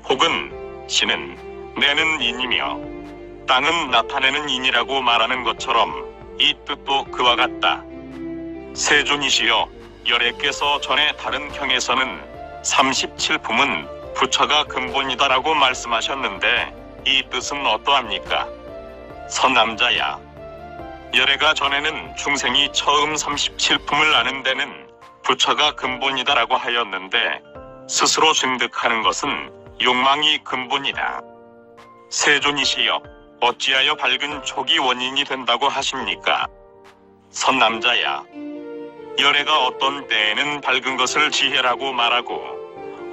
혹은 씨는 내는 인이며 땅은 나타내는 인이라고 말하는 것처럼 이 뜻도 그와 같다. 세존이시여, 열애께서 전에 다른 경에서는 37품은 부처가 근본이다라고 말씀하셨는데 이 뜻은 어떠합니까? 선남자야, 열애가 전에는 중생이 처음 37품을 아는 데는 부처가 근본이다라고 하였는데 스스로 증득하는 것은 욕망이 근본이다. 세존이시여, 어찌하여 밝은 촉이 원인이 된다고 하십니까? 선남자야, 열애가 어떤 때에는 밝은 것을 지혜라고 말하고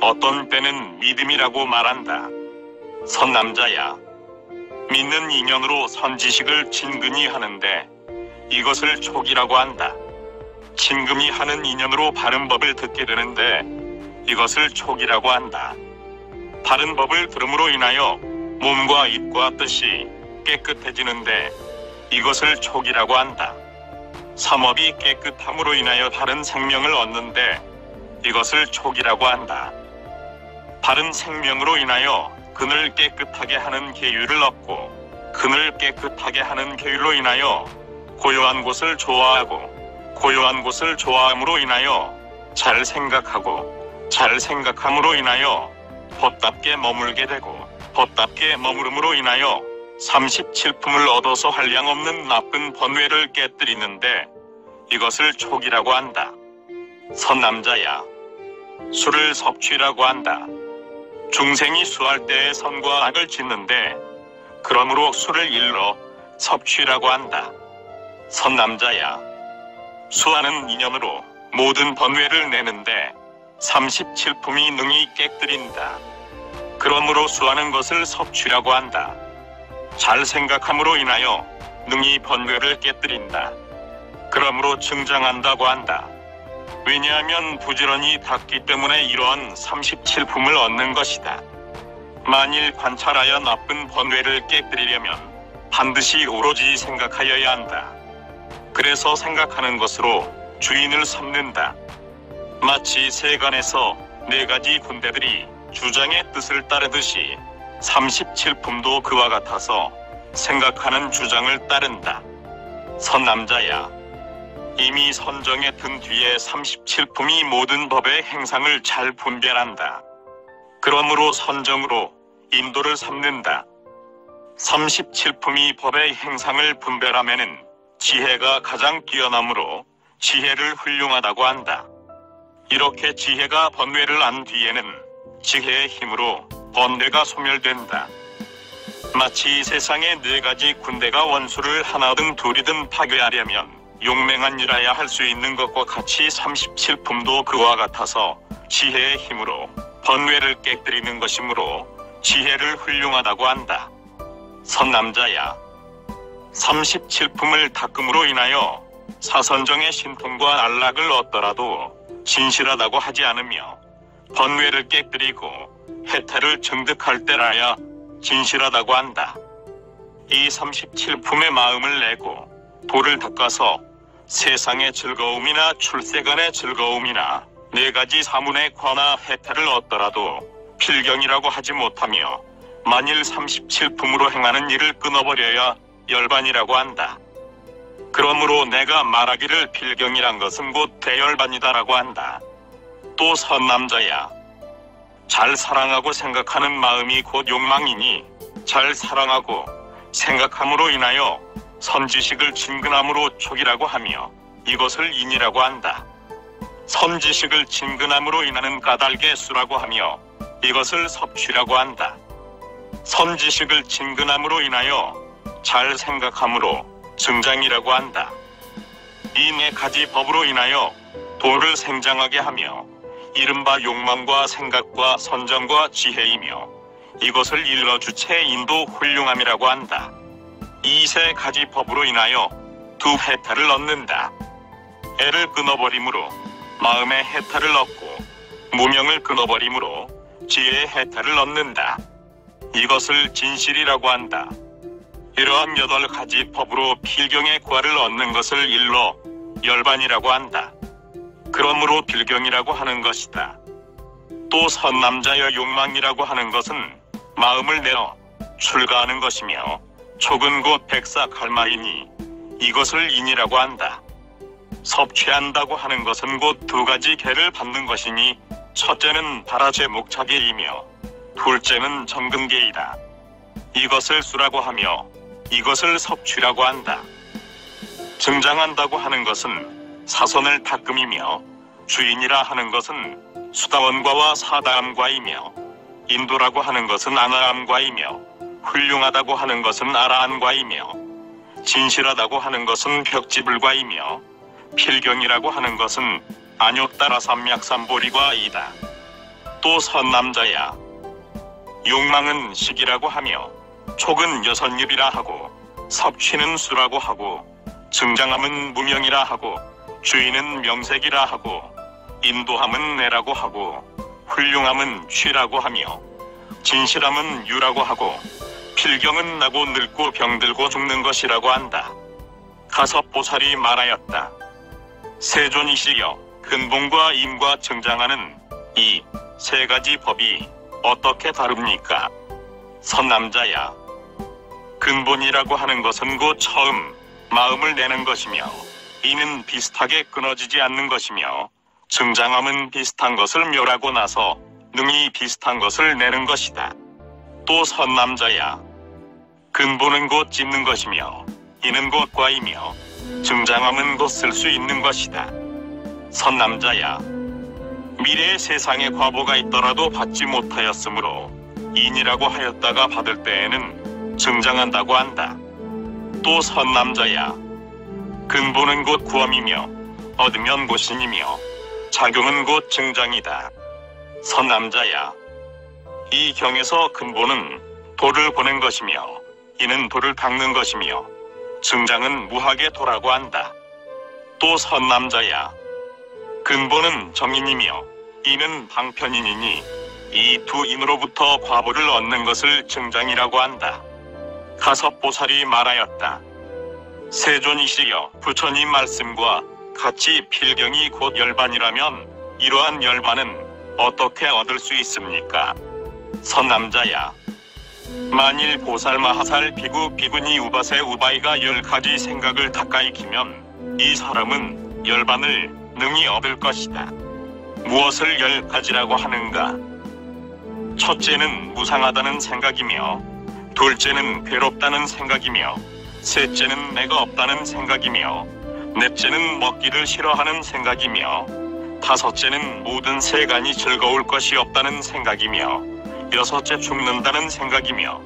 어떤 때는 믿음이라고 말한다. 선남자야, 믿는 인연으로 선지식을 친근히 하는데 이것을 촉이라고 한다. 친근히 하는 인연으로 바른 법을 듣게 되는데 이것을 촉이라고 한다. 바른 법을 들음으로 인하여 몸과 입과 뜻이 깨끗해지는데 이것을 촉이라고 한다. 삼업이 깨끗함으로 인하여 바른 생명을 얻는데 이것을 촉이라고 한다. 바른 생명으로 인하여 근을 깨끗하게 하는 계율을 얻고 근을 깨끗하게 하는 계율로 인하여 고요한 곳을 좋아하고 고요한 곳을 좋아함으로 인하여 잘 생각하고 잘 생각함으로 인하여 법답게 머물게 되고 법답게 머무름으로 인하여 37품을 얻어서 한량없는 나쁜 번뇌를 깨뜨리는데 이것을 촉이라고 한다. 선남자야, 술을 섭취라고 한다. 중생이 수할 때에 선과 악을 짓는데 그러므로 술을 일러 섭취라고 한다. 선남자야, 수하는 이념으로 모든 번뇌를 내는데 37품이 능히 깨뜨린다. 그러므로 수하는 것을 섭취라고 한다. 잘 생각함으로 인하여 능히 번뇌를 깨뜨린다. 그러므로 증장한다고 한다. 왜냐하면 부지런히 닦기 때문에 이러한 37품을 얻는 것이다. 만일 관찰하여 나쁜 번뇌를 깨뜨리려면 반드시 오로지 생각하여야 한다. 그래서 생각하는 것으로 주인을 삼는다. 마치 세간에서 4가지 군대들이 주장의 뜻을 따르듯이 37품도 그와 같아서 생각하는 주장을 따른다. 선남자야, 이미 선정에 든 뒤에 37품이 모든 법의 행상을 잘 분별한다. 그러므로 선정으로 인도를 삼는다. 37품이 법의 행상을 분별하면은 지혜가 가장 뛰어나므로 지혜를 훌륭하다고 한다. 이렇게 지혜가 번뇌를 안 뒤에는 지혜의 힘으로 번뇌가 소멸된다. 마치 세상의 4가지 군대가 원수를 하나든 둘이든 파괴하려면 용맹한 일하야 할 수 있는 것과 같이 37품도 그와 같아서 지혜의 힘으로 번뇌를 깨뜨리는 것이므로 지혜를 훌륭하다고 한다. 선남자야, 37품을 닦음으로 인하여 사선정의 신통과 안락을 얻더라도 진실하다고 하지 않으며 번뇌를 깨뜨리고 해탈을 증득할 때라야 진실하다고 한다. 이 37품의 마음을 내고 도를 닦아서 세상의 즐거움이나 출세간의 즐거움이나 4가지 사문의 관화 해탈을 얻더라도 필경이라고 하지 못하며 만일 37품으로 행하는 일을 끊어버려야 열반이라고 한다. 그러므로 내가 말하기를 필경이란 것은 곧 대열반이다라고 한다. 또 선남자야, 잘 사랑하고 생각하는 마음이 곧 욕망이니 잘 사랑하고 생각함으로 인하여 선지식을 친근함으로 촉이라고 하며 이것을 인이라고 한다. 선지식을 친근함으로 인하는 까닭의 수라고 하며 이것을 섭취라고 한다. 선지식을 친근함으로 인하여 잘 생각함으로 증장이라고 한다. 이 네 가지 법으로 인하여 도를 생장하게 하며 이른바 욕망과 생각과 선정과 지혜이며 이것을 일러주체 인도 훌륭함이라고 한다. 이 세 가지 법으로 인하여 두 해탈을 얻는다. 애를 끊어버림으로 마음의 해탈을 얻고 무명을 끊어버림으로 지혜의 해탈을 얻는다. 이것을 진실이라고 한다. 이러한 8가지 법으로 필경의 과를 얻는 것을 일러 열반이라고 한다. 그러므로 필경이라고 하는 것이다. 또 선남자여 욕망이라고 하는 것은 마음을 내어 출가하는 것이며 촉은 곧 백삭할마이니 이것을 인이라고 한다. 섭취한다고 하는 것은 곧 2가지 계를 받는 것이니 첫째는 바라제 목차계이며 둘째는 정근계이다. 이것을 수라고 하며 이것을 섭취라고 한다. 증장한다고 하는 것은 사선을 닦음이며 주인이라 하는 것은 수다원과와 사다함과이며 인도라고 하는 것은 아나함과이며 훌륭하다고 하는 것은 아라함과이며 진실하다고 하는 것은 벽지불과이며 필경이라고 하는 것은 안욕따라삼약삼보리과이다. 또 선남자야, 욕망은 식이라고 하며 촉은 6입이라 하고 섭취는 수라고 하고 증장함은 무명이라 하고 주인은 명색이라 하고 인도함은 내라고 하고 훌륭함은 취라고 하며 진실함은 유라고 하고 필경은 나고 늙고 병들고 죽는 것이라고 한다. 가섭보살이 말하였다. 세존이시여, 근본과 임과 증장하는 이 3가지 법이 어떻게 다릅니까? 선남자야, 근본이라고 하는 것은 곧 처음 마음을 내는 것이며 이는 비슷하게 끊어지지 않는 것이며 증장함은 비슷한 것을 멸하고 나서 능히 비슷한 것을 내는 것이다. 또 선남자야, 근본은 곧 찢는 것이며 이는 곧 과이며 증장함은 곧 쓸 수 있는 것이다. 선남자야, 미래의 세상에 과보가 있더라도 받지 못하였으므로 인이라고 하였다가 받을 때에는 증장한다고 한다. 또 선남자야, 근본은 곧 구엄이며 얻으면 곧 신이며 작용은 곧 증장이다. 선남자야, 이 경에서 근본은 도를 보낸 것이며 이는 도를 닦는 것이며 증장은 무하게 도라고 한다. 또 선남자야, 근본은 정인이며 이는 방편인이니 이 두 인으로부터 과보를 얻는 것을 증장이라고 한다. 가섭보살이 말하였다. 세존이시여, 부처님 말씀과 같이 필경이 곧 열반이라면 이러한 열반은 어떻게 얻을 수 있습니까? 선남자야, 만일 보살마하살 비구 비구니 우바세 우바이가 10가지 생각을 닦아 익히면 이 사람은 열반을 능히 얻을 것이다. 무엇을 10가지라고 하는가? 첫째는 무상하다는 생각이며 둘째는 괴롭다는 생각이며 셋째는 내가 없다는 생각이며 넷째는 먹기를 싫어하는 생각이며 다섯째는 모든 세간이 즐거울 것이 없다는 생각이며 여섯째 죽는다는 생각이며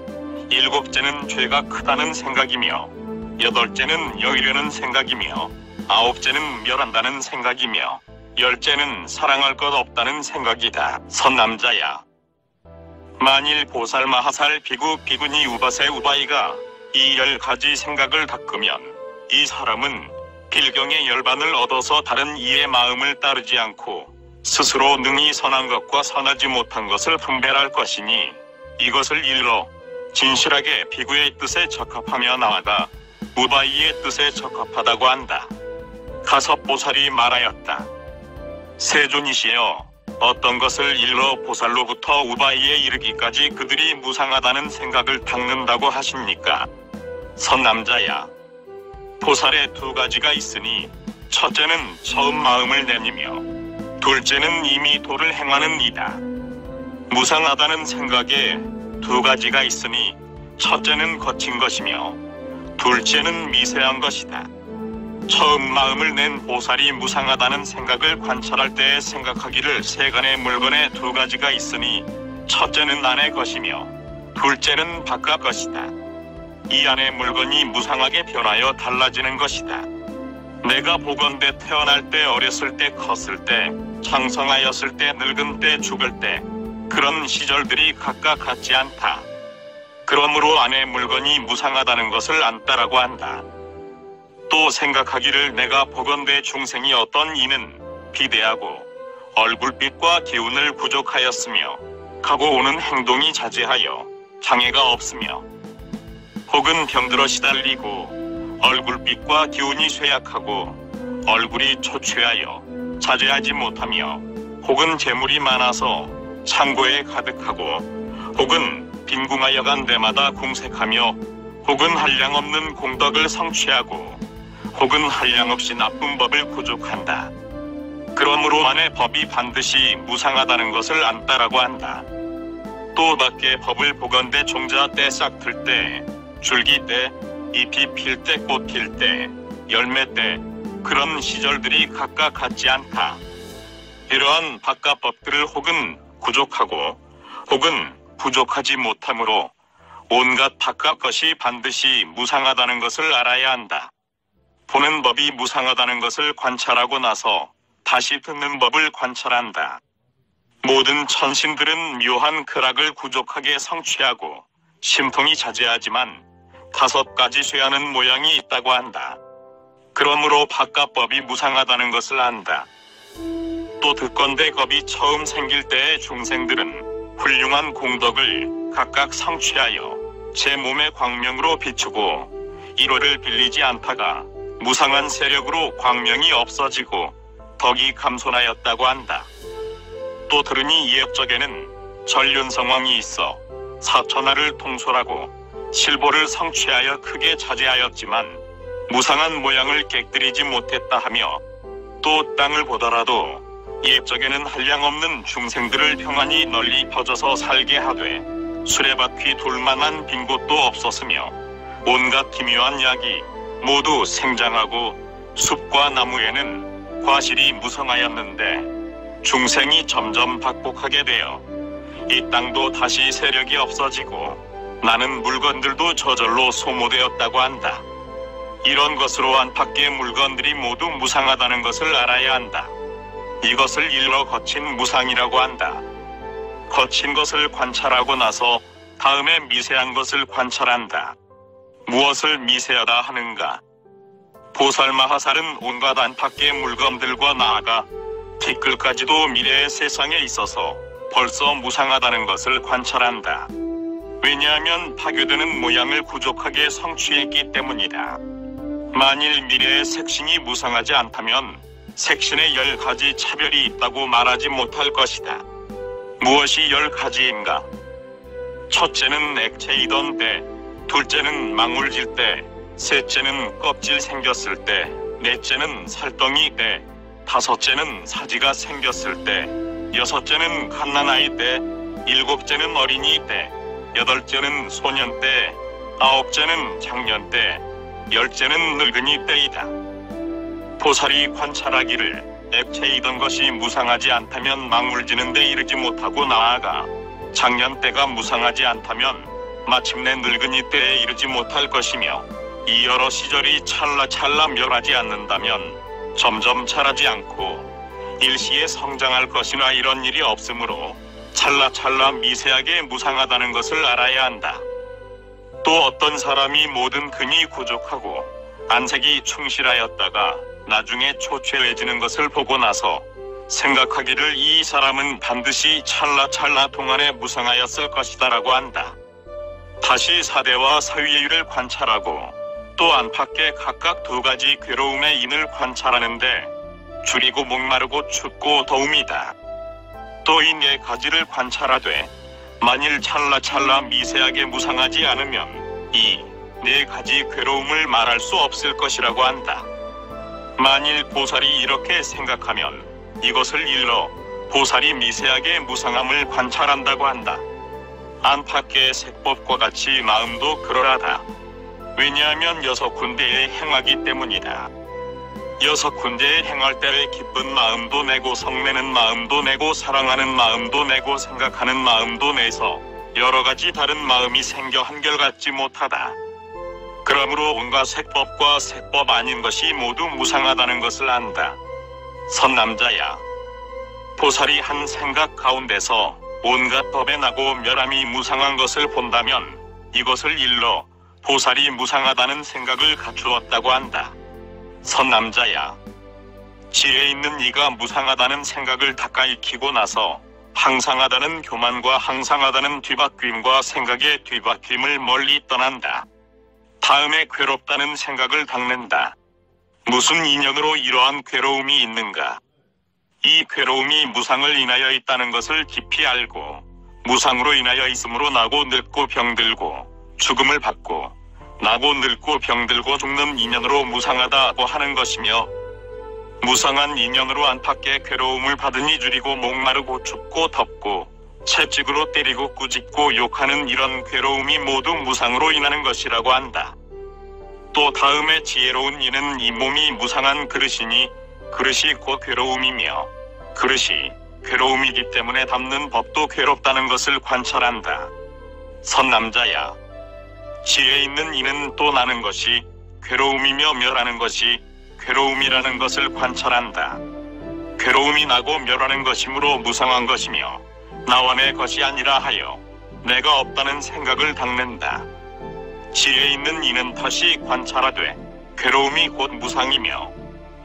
일곱째는 죄가 크다는 생각이며 여덟째는 여의려는 생각이며 아홉째는 멸한다는 생각이며 열째는 사랑할 것 없다는 생각이다. 선남자야, 만일 보살마하살 비구 비구니 우바세 우바이가 이 10가지 생각을 닦으면 이 사람은 필경의 열반을 얻어서 다른 이의 마음을 따르지 않고 스스로 능히 선한 것과 선하지 못한 것을 분별할 것이니 이것을 일러 진실하게 비구의 뜻에 적합하며 나아가 우바이의 뜻에 적합하다고 한다. 가섭보살이 말하였다. 세존이시여, 어떤 것을 일러 보살로부터 우바이에 이르기까지 그들이 무상하다는 생각을 닦는다고 하십니까? 선남자야, 보살에 두 가지가 있으니 첫째는 처음 마음을 내미며 둘째는 이미 도를 행하는 이다. 무상하다는 생각에 두 가지가 있으니 첫째는 거친 것이며 둘째는 미세한 것이다. 처음 마음을 낸 보살이 무상하다는 생각을 관찰할 때 생각하기를 세간의 물건에 두 가지가 있으니 첫째는 안의 것이며 둘째는 바깥 것이다. 이 안의 물건이 무상하게 변하여 달라지는 것이다. 내가 보건대 태어날 때, 어렸을 때, 컸을 때, 장성하였을 때, 늙은 때, 죽을 때, 그런 시절들이 각각 같지 않다. 그러므로 안의 물건이 무상하다는 것을 안다라고 한다. 또 생각하기를 내가 보건대 중생이 어떤 이는 비대하고 얼굴빛과 기운을 부족하였으며 가고 오는 행동이 자제하여 장애가 없으며 혹은 병들어 시달리고 얼굴빛과 기운이 쇠약하고 얼굴이 초췌하여 자제하지 못하며 혹은 재물이 많아서 창고에 가득하고 혹은 빈궁하여 간 데마다 궁색하며 혹은 한량없는 공덕을 성취하고 혹은 한량없이 나쁜 법을 구족한다. 그러므로 안의 법이 반드시 무상하다는 것을 안다라고 한다. 또 밖에 법을 보건대 종자 때, 싹 틀 때, 줄기 때, 잎이 필 때, 꽃 필 때, 열매 때, 그런 시절들이 각각 같지 않다. 이러한 바깥 법들을 혹은 구족하고 혹은 부족하지 못하므로 온갖 바깥 것이 반드시 무상하다는 것을 알아야 한다. 보는 법이 무상하다는 것을 관찰하고 나서 다시 듣는 법을 관찰한다. 모든 천신들은 묘한 쾌락을 구족하게 성취하고 심통이 자제하지만 5가지 쇠하는 모양이 있다고 한다. 그러므로 바깥 법이 무상하다는 것을 안다. 또 듣건대 겁이 처음 생길 때의 중생들은 훌륭한 공덕을 각각 성취하여 제 몸의 광명으로 비추고 일호를 빌리지 않다가 무상한 세력으로 광명이 없어지고 덕이 감손하였다고 한다. 또 들으니 이역적에는 전륜성왕이 있어 사천하를 통솔하고 실보를 성취하여 크게 자제하였지만 무상한 모양을 깨뜨리지 못했다 하며 또 땅을 보더라도 이역적에는 한량없는 중생들을 평안히 널리 퍼져서 살게 하되 수레바퀴 돌만한 빈 곳도 없었으며 온갖 기묘한 약이 모두 생장하고 숲과 나무에는 과실이 무성하였는데 중생이 점점 박복하게 되어 이 땅도 다시 세력이 없어지고 나는 물건들도 저절로 소모되었다고 한다. 이런 것으로 안팎의 물건들이 모두 무상하다는 것을 알아야 한다. 이것을 일러 거친 무상이라고 한다. 거친 것을 관찰하고 나서 다음에 미세한 것을 관찰한다. 무엇을 미세하다 하는가? 보살마하살은 온갖 안팎의 물건들과 나아가 티끌까지도 미래의 세상에 있어서 벌써 무상하다는 것을 관찰한다. 왜냐하면 파괴되는 모양을 구족하게 성취했기 때문이다. 만일 미래의 색신이 무상하지 않다면 색신의 10가지 차별이 있다고 말하지 못할 것이다. 무엇이 10가지인가? 첫째는 액체이던 때, 둘째는 망울질 때, 셋째는 껍질 생겼을 때, 넷째는 살덩이 때, 다섯째는 사지가 생겼을 때, 여섯째는 갓난아이 때, 일곱째는 어린이 때, 여덟째는 소년 때, 아홉째는 장년 때, 열째는 늙은이 때이다. 보살이 관찰하기를 액체이던 것이 무상하지 않다면 망울지는 데 이르지 못하고 나아가 장년 때가 무상하지 않다면 마침내 늙은이 때에 이르지 못할 것이며 이 여러 시절이 찰나찰나 멸하지 않는다면 점점 자라지 않고 일시에 성장할 것이나 이런 일이 없으므로 찰나찰나 미세하게 무상하다는 것을 알아야 한다. 또 어떤 사람이 모든 근이 구족하고 안색이 충실하였다가 나중에 초췌해지는 것을 보고 나서 생각하기를 이 사람은 반드시 찰나찰나 동안에 무상하였을 것이다 라고 한다. 다시 사대와 사위의 일을 관찰하고 또 안팎의 각각 2가지 괴로움의 인을 관찰하는데 줄이고 목마르고 춥고 더움이다. 또 이 네 가지를 관찰하되 만일 찰나찰나 미세하게 무상하지 않으면 이 네 가지 괴로움을 말할 수 없을 것이라고 한다. 만일 보살이 이렇게 생각하면 이것을 일러 보살이 미세하게 무상함을 관찰한다고 한다. 안팎의 색법과 같이 마음도 그러하다. 왜냐하면 6군데의 행하기 때문이다. 6군데의 행할 때의 기쁜 마음도 내고 성내는 마음도 내고 사랑하는 마음도 내고 생각하는 마음도 내서 여러가지 다른 마음이 생겨 한결같지 못하다. 그러므로 온갖 색법과 색법 아닌 것이 모두 무상하다는 것을 안다. 선남자야, 보살이 한 생각 가운데서 온갖 법에 나고 멸함이 무상한 것을 본다면 이것을 일러 보살이 무상하다는 생각을 갖추었다고 한다. 선남자야, 지혜 있는 네가 무상하다는 생각을 닦아 익히고 나서 항상하다는 교만과 항상하다는 뒤바뀜과 생각의 뒤바뀜을 멀리 떠난다. 다음에 괴롭다는 생각을 닦는다. 무슨 인연으로 이러한 괴로움이 있는가? 이 괴로움이 무상을 인하여 있다는 것을 깊이 알고 무상으로 인하여 있으므로 나고 늙고 병들고 죽음을 받고 나고 늙고 병들고 죽는 인연으로 무상하다고 하는 것이며, 무상한 인연으로 안팎의 괴로움을 받으니 줄이고 목마르고 춥고 덥고 채찍으로 때리고 꾸짖고 욕하는 이런 괴로움이 모두 무상으로 인하는 것이라고 한다. 또 다음에 지혜로운 이는 이 몸이 무상한 그릇이니 그릇이 곧 괴로움이며 그릇이 괴로움이기 때문에 담는 법도 괴롭다는 것을 관찰한다. 선남자야, 지혜 있는 이는 또 나는 것이 괴로움이며 멸하는 것이 괴로움이라는 것을 관찰한다. 괴로움이 나고 멸하는 것이므로 무상한 것이며 나와 내 것이 아니라 하여 내가 없다는 생각을 닦는다. 지혜 있는 이는 다시 관찰하되 괴로움이 곧 무상이며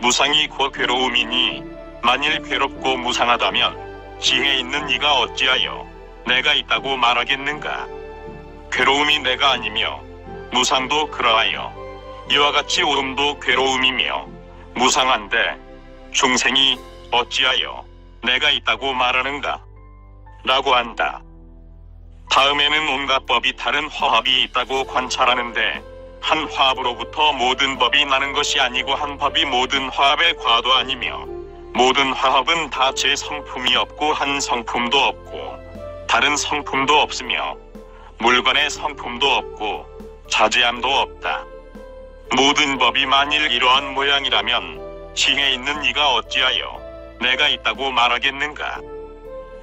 무상이 곧 괴로움이니 만일 괴롭고 무상하다면 지혜 있는 이가 어찌하여 내가 있다고 말하겠는가? 괴로움이 내가 아니며 무상도 그러하여 이와 같이 오름도 괴로움이며 무상한데 중생이 어찌하여 내가 있다고 말하는가? 라고 한다. 다음에는 온갖 법이 다른 화합이 있다고 관찰하는데 한 화합으로부터 모든 법이 나는 것이 아니고 한 법이 모든 화합의 과도 아니며 모든 화합은 다 제 성품이 없고 한 성품도 없고 다른 성품도 없으며 물건의 성품도 없고 자제함도 없다. 모든 법이 만일 이러한 모양이라면 지혜 있는 이가 어찌하여 내가 있다고 말하겠는가?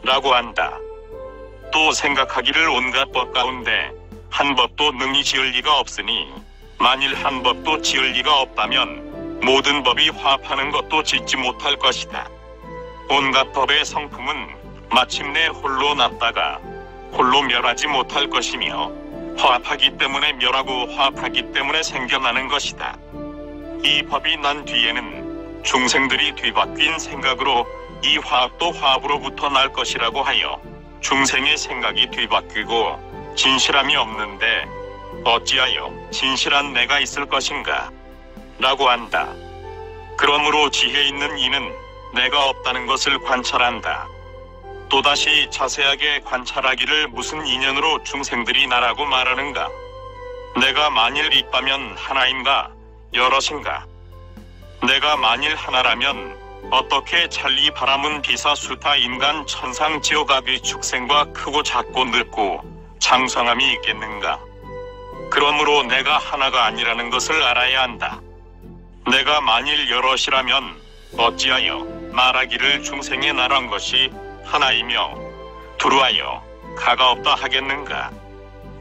라고 한다. 또 생각하기를 온갖 법 가운데 한 법도 능히 지을 리가 없으니 만일 한 법도 지을 리가 없다면 모든 법이 화합하는 것도 짓지 못할 것이다. 온갖 법의 성품은 마침내 홀로 났다가 홀로 멸하지 못할 것이며 화합하기 때문에 멸하고 화합하기 때문에 생겨나는 것이다. 이 법이 난 뒤에는 중생들이 뒤바뀐 생각으로 이 화합도 화합으로부터 날 것이라고 하여 중생의 생각이 뒤바뀌고 진실함이 없는데 어찌하여 진실한 내가 있을 것인가? 라고 한다. 그러므로 지혜 있는 이는 내가 없다는 것을 관찰한다. 또다시 자세하게 관찰하기를 무슨 인연으로 중생들이 나라고 말하는가? 내가 만일 있다면 하나인가? 여럿인가? 내가 만일 하나라면 어떻게 찰리 바람은 비사 수타 인간 천상 지옥아귀 축생과 크고 작고 늙고 장성함이 있겠는가? 그러므로 내가 하나가 아니라는 것을 알아야 한다. 내가 만일 여럿이라면 어찌하여 말하기를 중생의 나란 것이 하나이며 두루하여 가가 없다 하겠는가?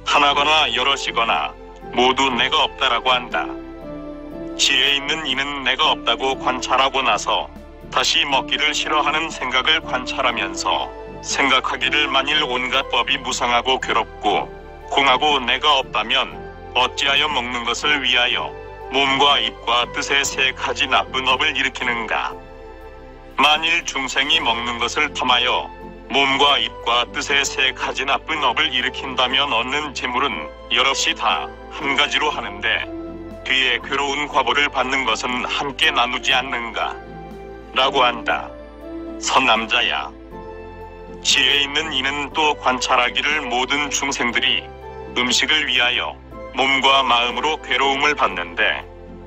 하나거나 여럿이거나 모두 내가 없다라고 한다. 지혜 있는 이는 내가 없다고 관찰하고 나서 다시 먹기를 싫어하는 생각을 관찰하면서 생각하기를 만일 온갖 법이 무상하고 괴롭고 공하고 내가 없다면 어찌하여 먹는 것을 위하여 몸과 입과 뜻의 세 가지 나쁜 업을 일으키는가? 만일 중생이 먹는 것을 탐하여 몸과 입과 뜻의 세 가지 나쁜 업을 일으킨다면 얻는 재물은 여럿이 다 한 가지로 하는데 뒤에 괴로운 과보를 받는 것은 함께 나누지 않는가? 라고 한다. 선남자야, 지혜 있는 이는 또 관찰하기를 모든 중생들이 음식을 위하여 몸과 마음으로 괴로움을 받는데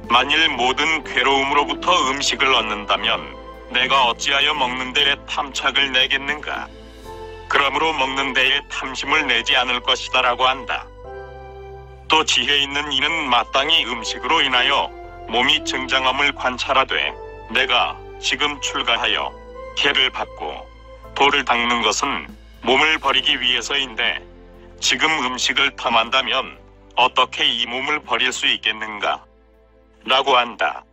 만일 모든 괴로움으로부터 음식을 얻는다면 내가 어찌하여 먹는 데에 탐착을 내겠는가? 그러므로 먹는 데에 탐심을 내지 않을 것이다 라고 한다. 또 지혜 있는 이는 마땅히 음식으로 인하여 몸이 증장함을 관찰하되 내가 지금 출가하여 개를 받고 돌을 닦는 것은 몸을 버리기 위해서인데 지금 음식을 탐한다면 어떻게 이 몸을 버릴 수 있겠는가? 라고 한다.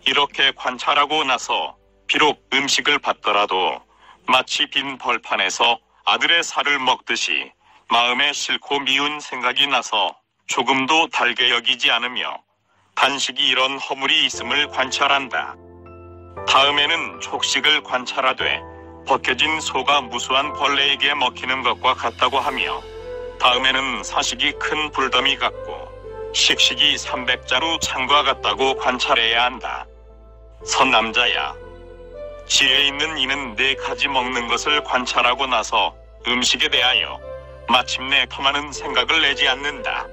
이렇게 관찰하고 나서 비록 음식을 받더라도 마치 빈 벌판에서 아들의 살을 먹듯이 마음에 싫고 미운 생각이 나서 조금도 달게 여기지 않으며 단식이 이런 허물이 있음을 관찰한다. 다음에는 촉식을 관찰하되 벗겨진 소가 무수한 벌레에게 먹히는 것과 같다고 하며 다음에는 사식이 큰 불더미 같고 식식이 300자루 창과 같다고 관찰해야 한다. 선남자야, 지혜 있는 이는 네 가지 먹는 것을 관찰하고 나서 음식에 대하여 마침내 탐하는 생각을 내지 않는다.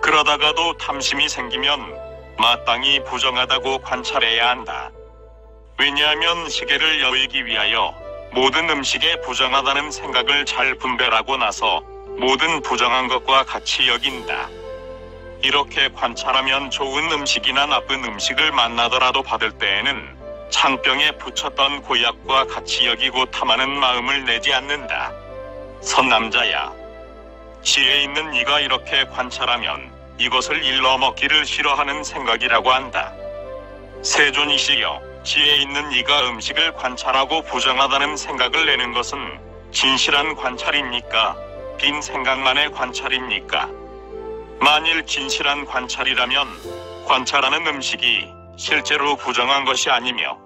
그러다가도 탐심이 생기면 마땅히 부정하다고 관찰해야 한다. 왜냐하면 시계를 여의기 위하여 모든 음식에 부정하다는 생각을 잘 분별하고 나서 모든 부정한 것과 같이 여긴다. 이렇게 관찰하면 좋은 음식이나 나쁜 음식을 만나더라도 받을 때에는 창병에 붙였던 고약과 같이 여기고 탐하는 마음을 내지 않는다. 선남자야, 지혜 있는 이가 이렇게 관찰하면 이것을 일러 먹기를 싫어하는 생각이라고 한다. 세존이시여, 지혜 있는 이가 음식을 관찰하고 부정하다는 생각을 내는 것은 진실한 관찰입니까? 빈 생각만의 관찰입니까? 만일 진실한 관찰이라면 관찰하는 음식이 실제로 부정한 것이 아니며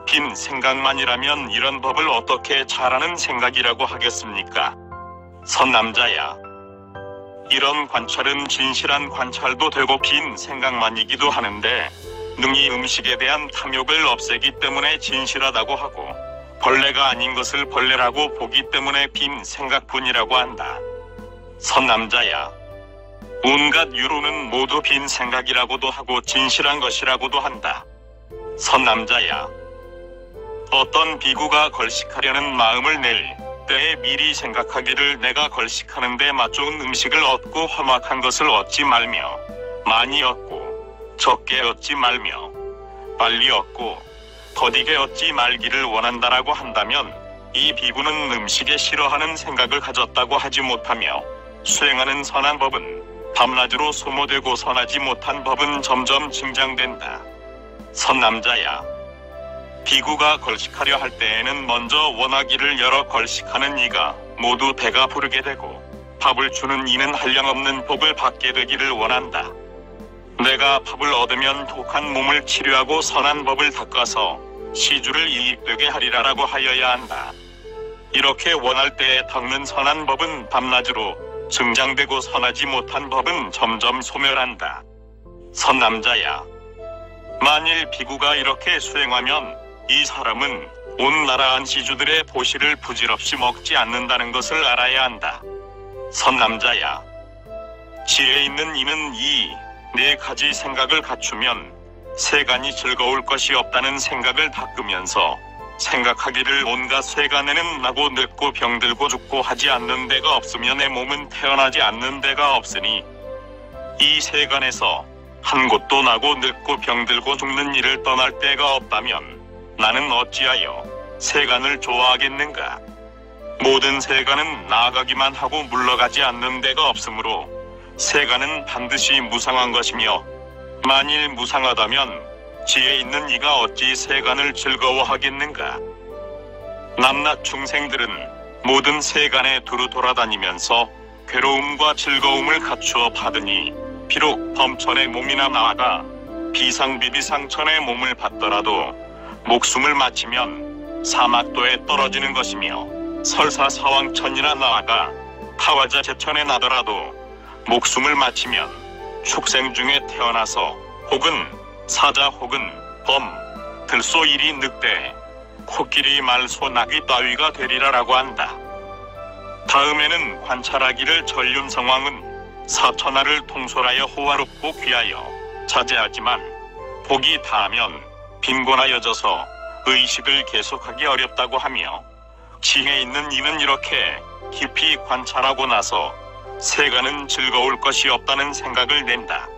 빈 생각만이라면 이런 법을 어떻게 잘하는 생각이라고 하겠습니까? 선남자야, 이런 관찰은 진실한 관찰도 되고 빈 생각만이기도 하는데 능히 음식에 대한 탐욕을 없애기 때문에 진실하다고 하고 벌레가 아닌 것을 벌레라고 보기 때문에 빈 생각뿐이라고 한다. 선남자야, 온갖 유로는 모두 빈 생각이라고도 하고 진실한 것이라고도 한다. 선남자야, 어떤 비구가 걸식하려는 마음을 낼 때에 미리 생각하기를 내가 걸식하는데 맛좋은 음식을 얻고 험악한 것을 얻지 말며 많이 얻고 적게 얻지 말며 빨리 얻고 더디게 얻지 말기를 원한다라고 한다면 이 비구는 음식에 싫어하는 생각을 가졌다고 하지 못하며 수행하는 선한 법은 밤낮으로 소모되고 선하지 못한 법은 점점 증장된다. 선남자야, 비구가 걸식하려 할 때에는 먼저 원하기를 열어 걸식하는 이가 모두 배가 부르게 되고 밥을 주는 이는 한량없는 복을 받게 되기를 원한다. 내가 밥을 얻으면 독한 몸을 치료하고 선한 법을 닦아서 시주를 이익되게 하리라라고 하여야 한다. 이렇게 원할 때에 닦는 선한 법은 밤낮으로 증장되고 선하지 못한 법은 점점 소멸한다. 선남자야, 만일 비구가 이렇게 수행하면 이 사람은 온 나라 안시주들의 보시를 부질없이 먹지 않는다는 것을 알아야 한다. 선남자야, 지혜 있는 이는 이 네 가지 생각을 갖추면 세간이 즐거울 것이 없다는 생각을 닦으면서 생각하기를 온갖 세간에는 나고 늙고 병들고 죽고 하지 않는 데가 없으며 내 몸은 태어나지 않는 데가 없으니 이 세간에서 한 곳도 나고 늙고 병들고 죽는 일을 떠날 데가 없다면 나는 어찌하여 세간을 좋아하겠는가? 모든 세간은 나아가기만 하고 물러가지 않는 데가 없으므로 세간은 반드시 무상한 것이며 만일 무상하다면 지혜 있는 이가 어찌 세간을 즐거워하겠는가? 남낮 중생들은 모든 세간에 두루 돌아다니면서 괴로움과 즐거움을 갖추어 받으니 비록 범천의 몸이나 나아가 비상비비상천의 몸을 받더라도 목숨을 마치면 사막도에 떨어지는 것이며 설사사왕천이나 나아가 타화자 제천에 나더라도 목숨을 마치면 축생 중에 태어나서 혹은 사자 혹은 범, 들소 일이 늑대, 코끼리 말소 나귀 따위가 되리라라고 한다. 다음에는 관찰하기를 전륜성왕은 사천하를 통솔하여 호화롭고 귀하여 자제하지만 복이 다하면 빈곤하여져서 의식을 계속하기 어렵다고 하며, 지혜 있는 이는 이렇게 깊이 관찰하고 나서 세간은 즐거울 것이 없다는 생각을 낸다.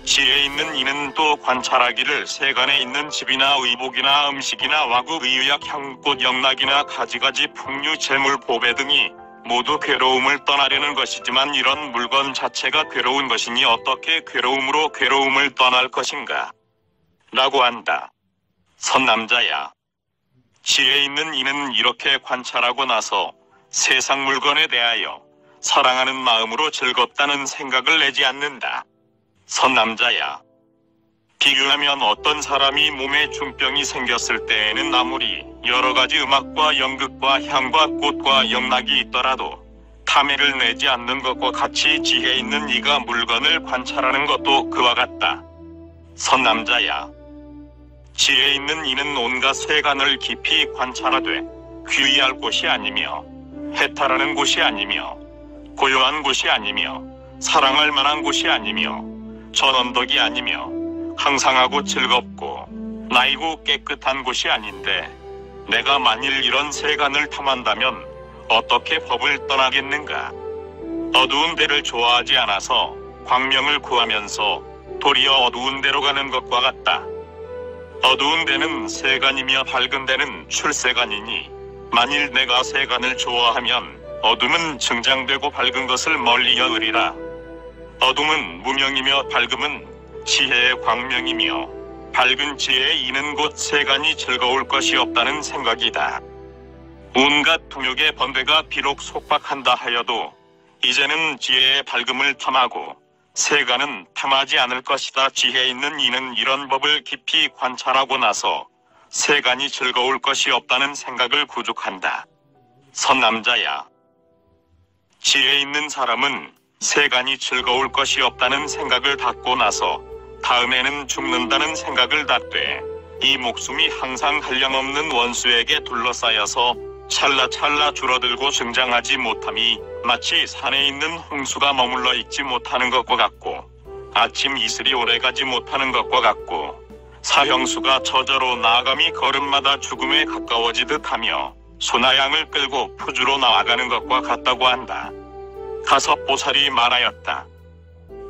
지혜 있는 이는 또 관찰하기를 세간에 있는 집이나 의복이나 음식이나 와구 의약 향꽃 영락이나 가지가지 풍류 재물 보배 등이 모두 괴로움을 떠나려는 것이지만 이런 물건 자체가 괴로운 것이니 어떻게 괴로움으로 괴로움을 떠날 것인가? 라고 한다. 선남자야, 지혜 있는 이는 이렇게 관찰하고 나서 세상 물건에 대하여 사랑하는 마음으로 즐겁다는 생각을 내지 않는다. 선남자야, 비유하면 어떤 사람이 몸에 중병이 생겼을 때에는 아무리 여러가지 음악과 연극과 향과 꽃과 영락이 있더라도 탐해를 내지 않는 것과 같이 지혜 있는 이가 물건을 관찰하는 것도 그와 같다. 선남자야, 지혜 있는 이는 온갖 세간을 깊이 관찰하되 귀의할 곳이 아니며 해탈하는 곳이 아니며 고요한 곳이 아니며 사랑할 만한 곳이 아니며 전언덕이 아니며 항상하고 즐겁고 나이고 깨끗한 곳이 아닌데, 내가 만일 이런 세간을 탐한다면 어떻게 법을 떠나겠는가? 어두운 데를 좋아하지 않아서 광명을 구하면서 도리어 어두운 데로 가는 것과 같다. 어두운 데는 세간이며 밝은 데는 출세간이니 만일 내가 세간을 좋아하면 어둠은 증장되고 밝은 것을 멀리 여으리라. 어둠은 무명이며 밝음은 지혜의 광명이며 밝은 지혜에 이는 곳 세간이 즐거울 것이 없다는 생각이다. 온갖 동욕의 번뇌가 비록 속박한다 하여도 이제는 지혜의 밝음을 탐하고 세간은 탐하지 않을 것이다. 지혜 있는 이는 이런 법을 깊이 관찰하고 나서 세간이 즐거울 것이 없다는 생각을 구족한다. 선남자야, 지혜 있는 사람은 세간이 즐거울 것이 없다는 생각을 닫고 나서 다음에는 죽는다는 생각을 닫되 이 목숨이 항상 한량없는 원수에게 둘러싸여서 찰나찰나 줄어들고 증장하지 못함이 마치 산에 있는 홍수가 머물러 있지 못하는 것과 같고 아침 이슬이 오래가지 못하는 것과 같고 사형수가 저저로 나아감이 걸음마다 죽음에 가까워지듯 하며 소나 양을 끌고 푸주로 나아가는 것과 같다고 한다. 가섭보살이 말하였다.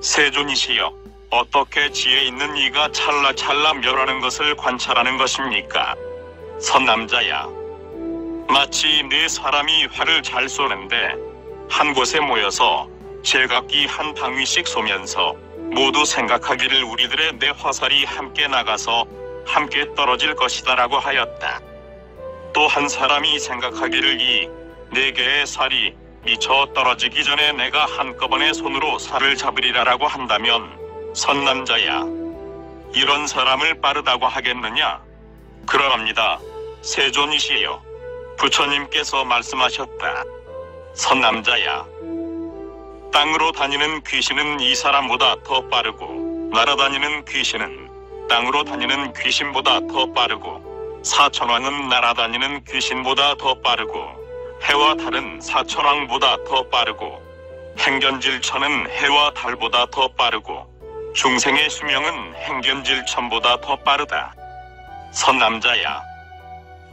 세존이시여, 어떻게 지혜 있는 이가 찰나찰나 멸하는 것을 관찰하는 것입니까? 선남자야, 마치 네 사람이 활을 잘 쏘는데 한 곳에 모여서 제각기 한 방위씩 쏘면서 모두 생각하기를 우리들의 내 화살이 함께 나가서 함께 떨어질 것이다 라고 하였다. 또 한 사람이 생각하기를 이 네 개의 살이 미쳐 떨어지기 전에 내가 한꺼번에 손으로 살을 잡으리라 라고 한다면 선남자야, 이런 사람을 빠르다고 하겠느냐? 그러합니다. 세존이시여, 부처님께서 말씀하셨다. 선남자야, 땅으로 다니는 귀신은 이 사람보다 더 빠르고 날아다니는 귀신은 땅으로 다니는 귀신보다 더 빠르고 사천왕은 날아다니는 귀신보다 더 빠르고 해와 달은 사천왕보다 더 빠르고 행견질천은 해와 달보다 더 빠르고 중생의 수명은 행견질천보다 더 빠르다. 선남자야,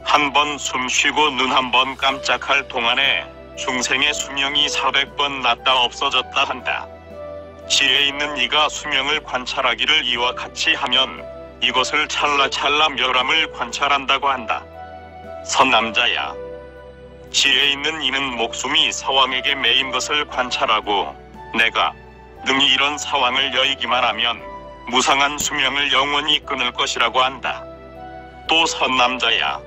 한 번 숨 쉬고 눈 한 번 깜짝할 동안에 중생의 수명이 400번 났다 없어졌다 한다. 지혜 있는 이가 수명을 관찰하기를 이와 같이 하면 이것을 찰나찰나 멸함을 관찰한다고 한다. 선남자야, 지혜 있는 이는 목숨이 사왕에게 매인 것을 관찰하고 내가 능히 이런 사왕을 여의기만 하면 무상한 수명을 영원히 끊을 것이라고 한다. 또 선남자야,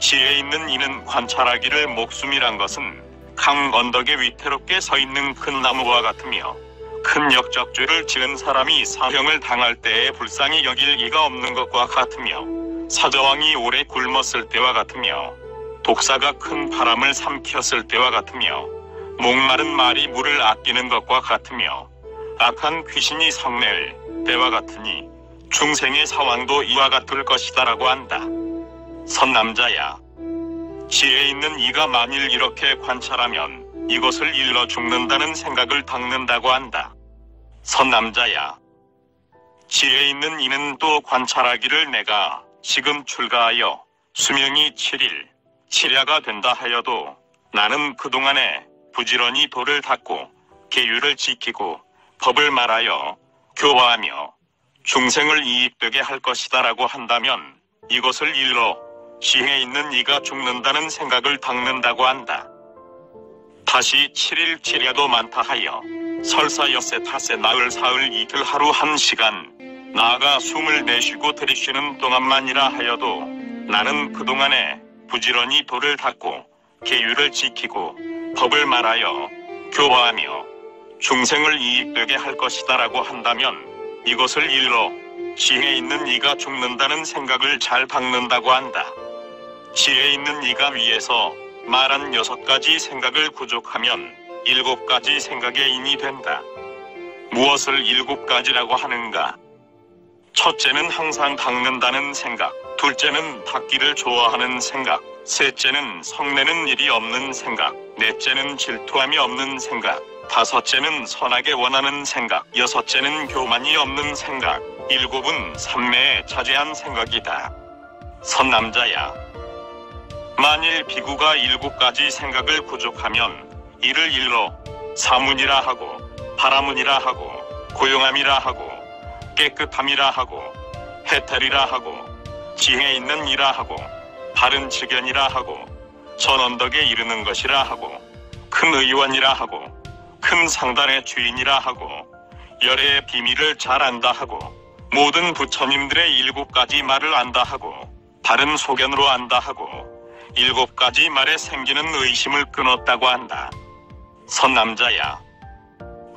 지혜 있는 이는 관찰하기를 목숨이란 것은 강 언덕에 위태롭게 서 있는 큰 나무와 같으며 큰 역적죄를 지은 사람이 사형을 당할 때에 불쌍히 여길 이가 없는 것과 같으며 사자왕이 오래 굶었을 때와 같으며 독사가 큰 바람을 삼켰을 때와 같으며 목마른 말이 물을 아끼는 것과 같으며 악한 귀신이 성낼 때와 같으니 중생의 사왕도 이와 같을 것이다 라고 한다. 선남자야, 지혜 있는 이가 만일 이렇게 관찰하면 이것을 일러 죽는다는 생각을 닦는다고 한다. 선남자야, 지혜 있는 이는 또 관찰하기를 내가 지금 출가하여 수명이 7일, 7야가 된다 하여도 나는 그동안에 부지런히 도를 닦고 계율을 지키고 법을 말하여 교화하며 중생을 이익되게 할 것이다 라고 한다면 이것을 일러 지혜 있는 이가 죽는다는 생각을 닦는다고 한다. 다시 7일 7야도 많다 하여 설사 엿새 탓에 나흘 사흘 이틀 하루 1시간 나아가 숨을 내쉬고 들이쉬는 동안만이라 하여도 나는 그동안에 부지런히 도를 닦고 계율을 지키고 법을 말하여 교화하며 중생을 이익되게 할 것이다 라고 한다면 이것을 일러 지혜 있는 이가 죽는다는 생각을 잘 닦는다고 한다. 지혜 있는 이가 위에서 말한 6가지 생각을 구족하면 7가지 생각의 인이 된다. 무엇을 7가지라고 하는가? 첫째는 항상 닦는다는 생각, 둘째는 닦기를 좋아하는 생각, 셋째는 성내는 일이 없는 생각, 넷째는 질투함이 없는 생각, 다섯째는 선하게 원하는 생각, 여섯째는 교만이 없는 생각, 일곱은 삼매에 자제한 생각이다. 선남자야, 만일 비구가 7가지 생각을 구족하면 이를 일러 사문이라 하고 바라문이라 하고 고용함이라 하고 깨끗함이라 하고 해탈이라 하고 지혜 있는 이라 하고 바른 직견이라 하고 전 언덕에 이르는 것이라 하고 큰 의원이라 하고 큰 상단의 주인이라 하고 열애의 비밀을 잘 안다 하고 모든 부처님들의 7가지 말을 안다 하고 바른 소견으로 안다 하고 7가지 말에 생기는 의심을 끊었다고 한다. 선남자야,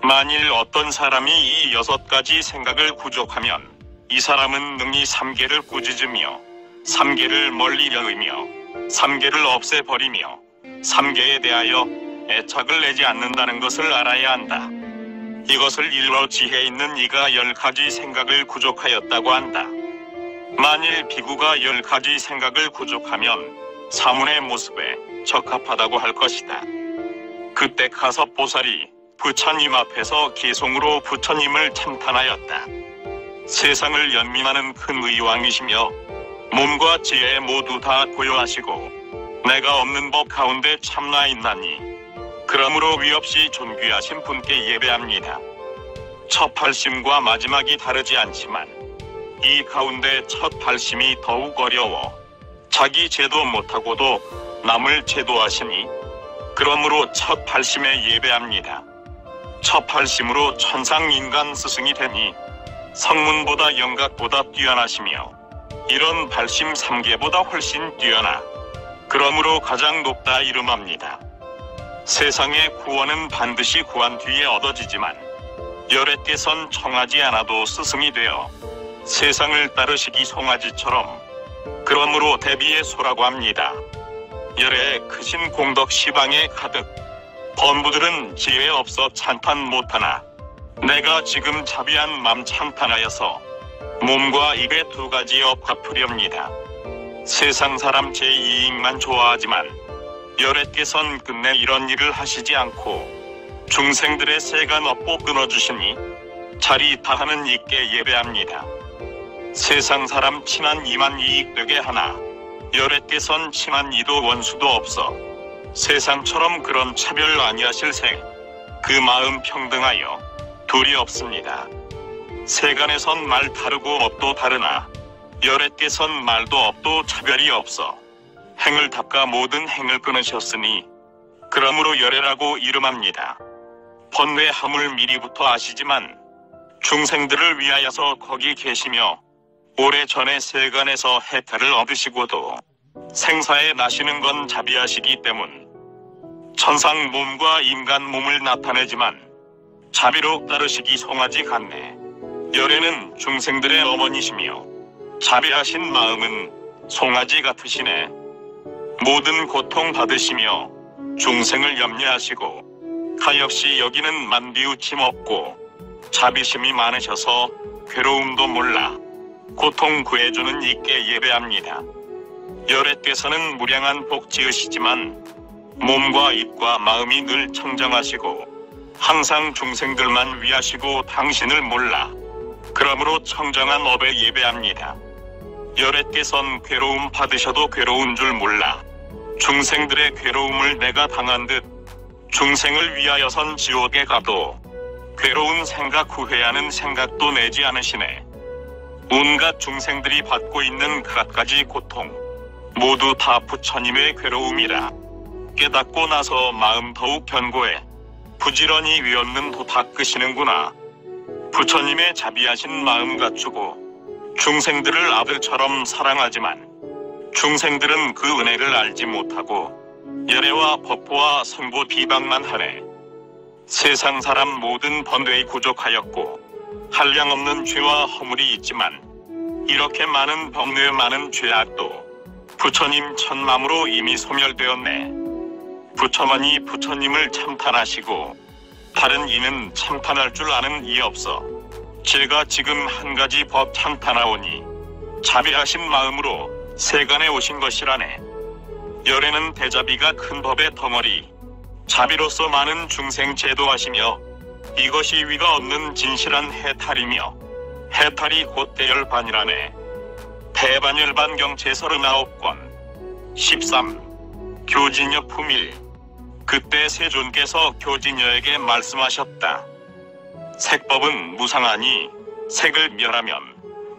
만일 어떤 사람이 이 6가지 생각을 구족하면 이 사람은 능히 3계를 꾸짖으며 3계를 멀리 여의며 3계를 없애버리며 3계에 대하여 애착을 내지 않는다는 것을 알아야 한다. 이것을 일러 지혜 있는 이가 10가지 생각을 구족하였다고 한다. 만일 비구가 10가지 생각을 구족하면 사문의 모습에 적합하다고 할 것이다. 그때 가섭보살이 부처님 앞에서 기송으로 부처님을 참탄하였다. 세상을 연민하는 큰 의왕이시며 몸과 지혜 모두 다 고요하시고 내가 없는 법 가운데 참나 있나니 그러므로 위없이 존귀하신 분께 예배합니다. 첫 발심과 마지막이 다르지 않지만 이 가운데 첫 발심이 더욱 어려워 자기 제도 못하고도 남을 제도하시니 그러므로 첫 발심에 예배합니다. 첫 발심으로 천상인간 스승이 되니 성문보다 영각보다 뛰어나시며 이런 발심 3계보다 훨씬 뛰어나 그러므로 가장 높다 이름합니다. 세상의 구원은 반드시 구한 뒤에 얻어지지만 열애께선 청하지 않아도 스승이 되어 세상을 따르시기 송아지처럼 그러므로 대비의 소라고 합니다. 열애의 크신 공덕 시방에 가득 범부들은 지혜 없어 찬탄 못하나 내가 지금 자비한 맘 찬탄하여서 몸과 입의 2가지 업 갚으렵니다. 세상 사람 제 이익만 좋아하지만 열애께선 끝내 이런 일을 하시지 않고 중생들의 세간 업보 끊어주시니 자리 다하는 이께 예배합니다. 세상 사람 친한 이만 이익되게 하나 열애께선 친한 이도 원수도 없어 세상처럼 그런 차별 아니하실세 그 마음 평등하여 둘이 없습니다. 세간에선 말 다르고 업도 다르나 열애께선 말도 업도 차별이 없어 행을 닦아 모든 행을 끊으셨으니 그러므로 열애라고 이름합니다. 번뇌 함을 미리부터 아시지만 중생들을 위하여서 거기 계시며 오래전에 세간에서 해탈을 얻으시고도 생사에 나시는 건 자비하시기 때문 천상 몸과 인간 몸을 나타내지만 자비로 따르시기 송아지 같네. 열애는 중생들의 어머니시며 자비하신 마음은 송아지 같으시네. 모든 고통 받으시며 중생을 염려하시고 가역시 여기는 만비우침 없고 자비심이 많으셔서 괴로움도 몰라 고통 구해주는 이께 예배합니다. 여래께서는 무량한 복 지으시지만 몸과 입과 마음이 늘 청정하시고 항상 중생들만 위하시고 당신을 몰라. 그러므로 청정한 업에 예배합니다. 여래께선 괴로움 받으셔도 괴로운 줄 몰라. 중생들의 괴로움을 내가 당한 듯 중생을 위하여선 지옥에 가도 괴로운 생각 후회하는 생각도 내지 않으시네. 온갖 중생들이 받고 있는 갖가지 고통 모두 다 부처님의 괴로움이라. 깨닫고 나서 마음 더욱 견고해. 부지런히 위없는 도 닦으시는구나. 부처님의 자비하신 마음 갖추고 중생들을 아들처럼 사랑하지만 중생들은 그 은혜를 알지 못하고 열애와 법보와 선보 비방만 하네. 세상 사람 모든 번뇌에 부족하였고 한량없는 죄와 허물이 있지만 이렇게 많은 번뇌 많은 죄악도 부처님 천맘으로 이미 소멸되었네. 부처만이 부처님을 참탄하시고 다른 이는 참탄할 줄 아는 이 없어. 제가 지금 한 가지 법 참탄하오니 자비하신 마음으로 세간에 오신 것이라네. 열애는 대자비가 큰 법의 덩어리, 자비로서 많은 중생 제도하시며 이것이 위가 없는 진실한 해탈이며 해탈이 곧 대열반이라네. 대반열반경 제39권 13. 교진여 품일. 그때 세존께서 교진여에게 말씀하셨다. 색법은 무상하니 색을 멸하면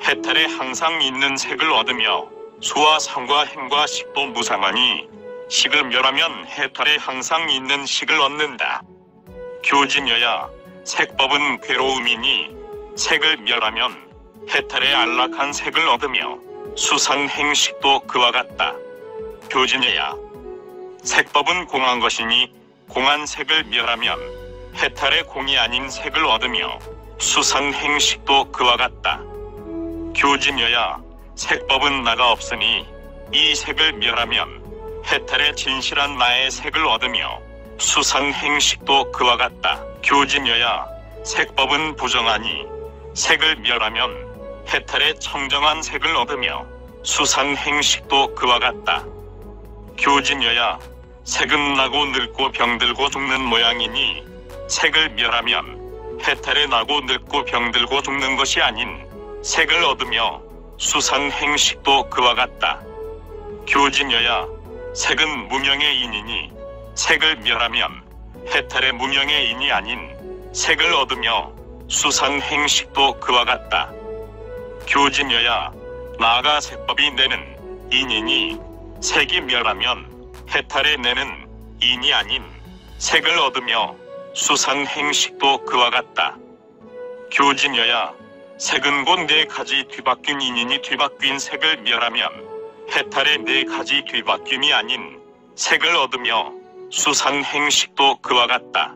해탈에 항상 있는 색을 얻으며 수와 상과 행과 식도 무상하니 식을 멸하면 해탈에 항상 있는 식을 얻는다. 교진여야, 색법은 괴로움이니 색을 멸하면 해탈에 안락한 색을 얻으며 수상행식도 그와 같다. 교진여야, 색법은 공한 것이니 공한 색을 멸하면 해탈의 공이 아닌 색을 얻으며 수상행식도 그와 같다. 교진여야, 색법은 나가 없으니 이 색을 멸하면 해탈의 진실한 나의 색을 얻으며 수상행식도 그와 같다. 교진여야, 색법은 부정하니 색을 멸하면 해탈의 청정한 색을 얻으며 수상행식도 그와 같다. 교진여야, 색은 나고 늙고 병들고 죽는 모양이니 색을 멸하면 해탈에 나고 늙고 병들고 죽는 것이 아닌 색을 얻으며 수상행식도 그와 같다. 교진여야, 색은 무명의 인이니 색을 멸하면 해탈의 무명의 인이 아닌 색을 얻으며 수상행식도 그와 같다. 교진여야, 나가 색법이 내는 인이니 색이 멸하면 해탈에 내는 인이 아닌 색을 얻으며 수상행식도 그와 같다. 교진여야, 색은 곧 네 가지 뒤바뀐 인이니 뒤바뀐 색을 멸하면 해탈의 네 가지 뒤바뀜이 아닌 색을 얻으며 수상행식도 그와 같다.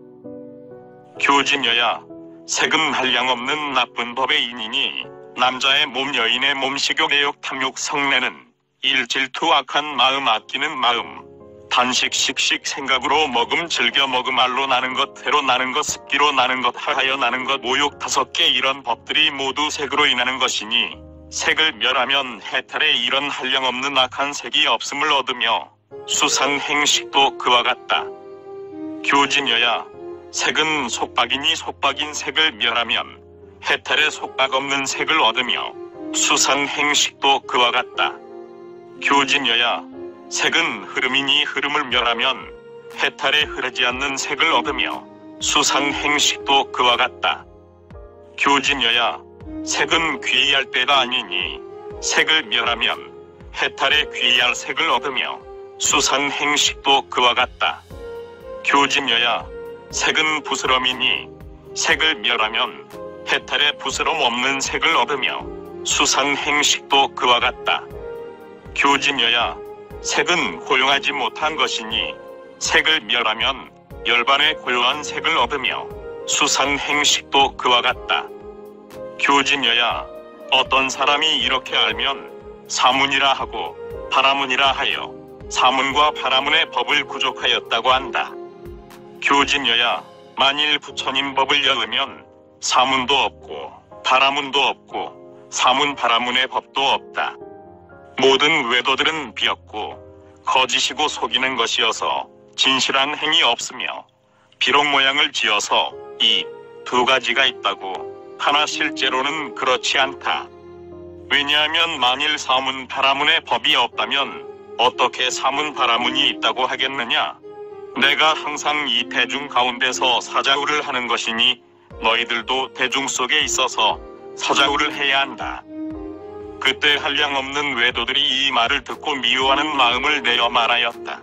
교진여야, 색은 한량없는 나쁜 법의 인이니 남자의 몸 여인의 몸 식욕 애욕 탐욕 성내는 일 질투 악한 마음 아끼는 마음 단식 식식 생각으로 먹음 즐겨 먹음 알로 나는 것 회로 나는 것 습기로 나는 것 하하여 나는 것 모욕 5개 이런 법들이 모두 색으로 인하는 것이니 색을 멸하면 해탈에 이런 한량없는 악한 색이 없음을 얻으며 수상행식도 그와 같다. 교진여야, 색은 속박이니 속박인 색을 멸하면 해탈에 속박 없는 색을 얻으며 수상행식도 그와 같다. 교진여야, 색은 흐름이니 흐름을 멸하면 해탈에 흐르지 않는 색을 얻으며 수상행식도 그와 같다. 교진여야, 색은 귀의할 때가 아니니 색을 멸하면 해탈에 귀의할 색을 얻으며 수상행식도 그와 같다. 교진여야, 색은 부스럼이니 색을 멸하면 해탈에 부스럼 없는 색을 얻으며 수상행식도 그와 같다. 교진여야, 색은 고용하지 못한 것이니 색을 멸하면 열반에 고요한 색을 얻으며 수상행식도 그와 같다. 교진여야, 어떤 사람이 이렇게 알면 사문이라 하고 바라문이라 하여 사문과 바라문의 법을 구족하였다고 한다. 교진여야, 만일 부처님 법을 여으면 사문도 없고 바라문도 없고 사문 바라문의 법도 없다. 모든 외도들은 비었고 거짓이고 속이는 것이어서 진실한 행위 없으며 비록 모양을 지어서 이 두 가지가 있다고 하나 실제로는 그렇지 않다. 왜냐하면 만일 사문 파라문의 법이 없다면 어떻게 사문 파라문이 있다고 하겠느냐? 내가 항상 이 대중 가운데서 사자우를 하는 것이니 너희들도 대중 속에 있어서 사자우를 해야 한다. 그때 한량없는 외도들이 이 말을 듣고 미워하는 마음을 내어 말하였다.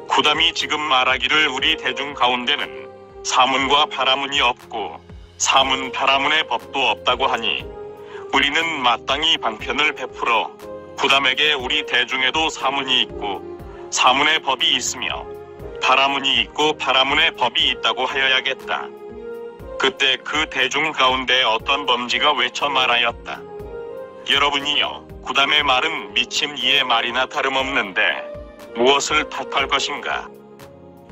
구담이 지금 말하기를 우리 대중 가운데는 사문과 파라문이 없고 사문 파라문의 법도 없다고 하니 우리는 마땅히 방편을 베풀어 구담에게 우리 대중에도 사문이 있고 사문의 법이 있으며 파라문이 있고 파라문의 법이 있다고 하여야겠다. 그때 그 대중 가운데 어떤 범지가 외쳐 말하였다. 여러분이여, 구담의 말은 미친 이의 말이나 다름없는데 무엇을 탓할 것인가?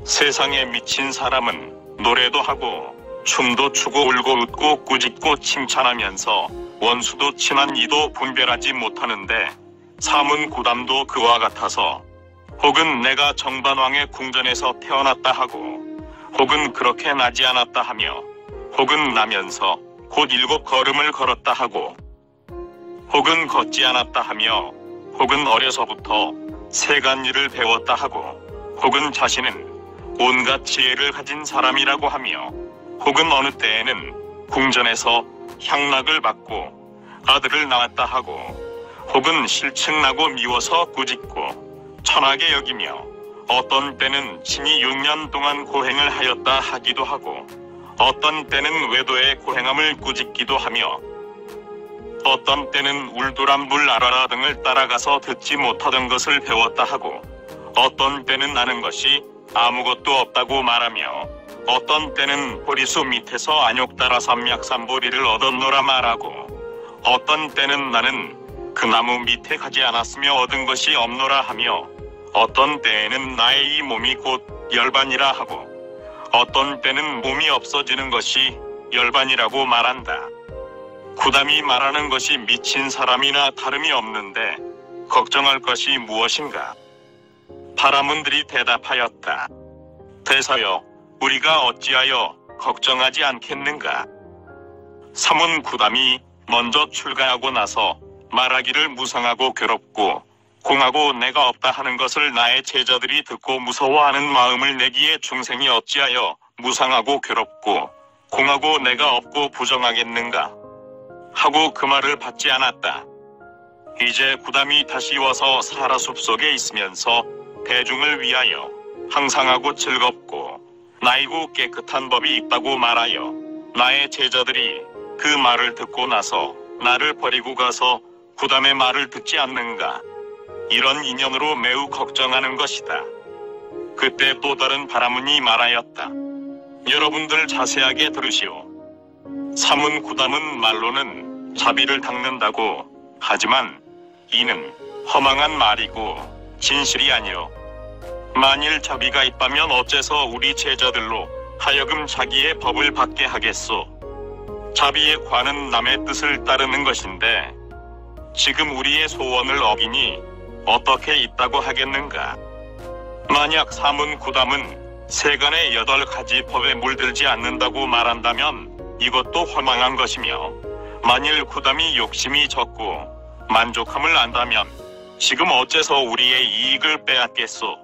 세상에 미친 사람은 노래도 하고 춤도 추고 울고 웃고 꾸짖고 칭찬하면서 원수도 친한 이도 분별하지 못하는데 사문 구담도 그와 같아서 혹은 내가 정반왕의 궁전에서 태어났다 하고 혹은 그렇게 나지 않았다 하며 혹은 나면서 곧 7 걸음을 걸었다 하고 혹은 걷지 않았다 하며 혹은 어려서부터 세간일을 배웠다 하고 혹은 자신은 온갖 지혜를 가진 사람이라고 하며 혹은 어느 때에는 궁전에서 향락을 받고 아들을 낳았다 하고 혹은 실증나고 미워서 꾸짖고 천하게 여기며 어떤 때는 친히 6년 동안 고행을 하였다 하기도 하고 어떤 때는 외도의 고행함을 꾸짖기도 하며 어떤 때는 울두란불 아라라 등을 따라가서 듣지 못하던 것을 배웠다 하고 어떤 때는 아는 것이 아무것도 없다고 말하며 어떤 때는 보리수 밑에서 안욕 따라 삼약삼보리를 얻었노라 말하고 어떤 때는 나는 그 나무 밑에 가지 않았으며 얻은 것이 없노라 하며 어떤 때에는 나의 이 몸이 곧 열반이라 하고 어떤 때는 몸이 없어지는 것이 열반이라고 말한다. 구담이 말하는 것이 미친 사람이나 다름이 없는데 걱정할 것이 무엇인가? 파라문들이 대답하였다. 대사여, 우리가 어찌하여 걱정하지 않겠는가? 사문 구담이 먼저 출가하고 나서 말하기를 무상하고 괴롭고 공하고 내가 없다 하는 것을 나의 제자들이 듣고 무서워하는 마음을 내기에 중생이 어찌하여 무상하고 괴롭고 공하고 내가 없고 부정하겠는가? 하고 그 말을 받지 않았다. 이제 구담이 다시 와서 사라 숲속에 있으면서 대중을 위하여 항상하고 즐겁고 나이고 깨끗한 법이 있다고 말하여 나의 제자들이 그 말을 듣고 나서 나를 버리고 가서 구담의 말을 듣지 않는가? 이런 인연으로 매우 걱정하는 것이다. 그때 또 다른 바라문이 말하였다. 여러분들 자세하게 들으시오. 사문 구담은 말로는 자비를 닦는다고 하지만 이는 허망한 말이고 진실이 아니오. 만일 자비가 있다면 어째서 우리 제자들로 하여금 자기의 법을 받게 하겠소? 자비의 관은 남의 뜻을 따르는 것인데 지금 우리의 소원을 어기니 어떻게 있다고 하겠는가? 만약 사문 구담은 세간의 8가지 법에 물들지 않는다고 말한다면 이것도 허망한 것이며 만일 구담이 욕심이 적고 만족함을 안다면 지금 어째서 우리의 이익을 빼앗겠소?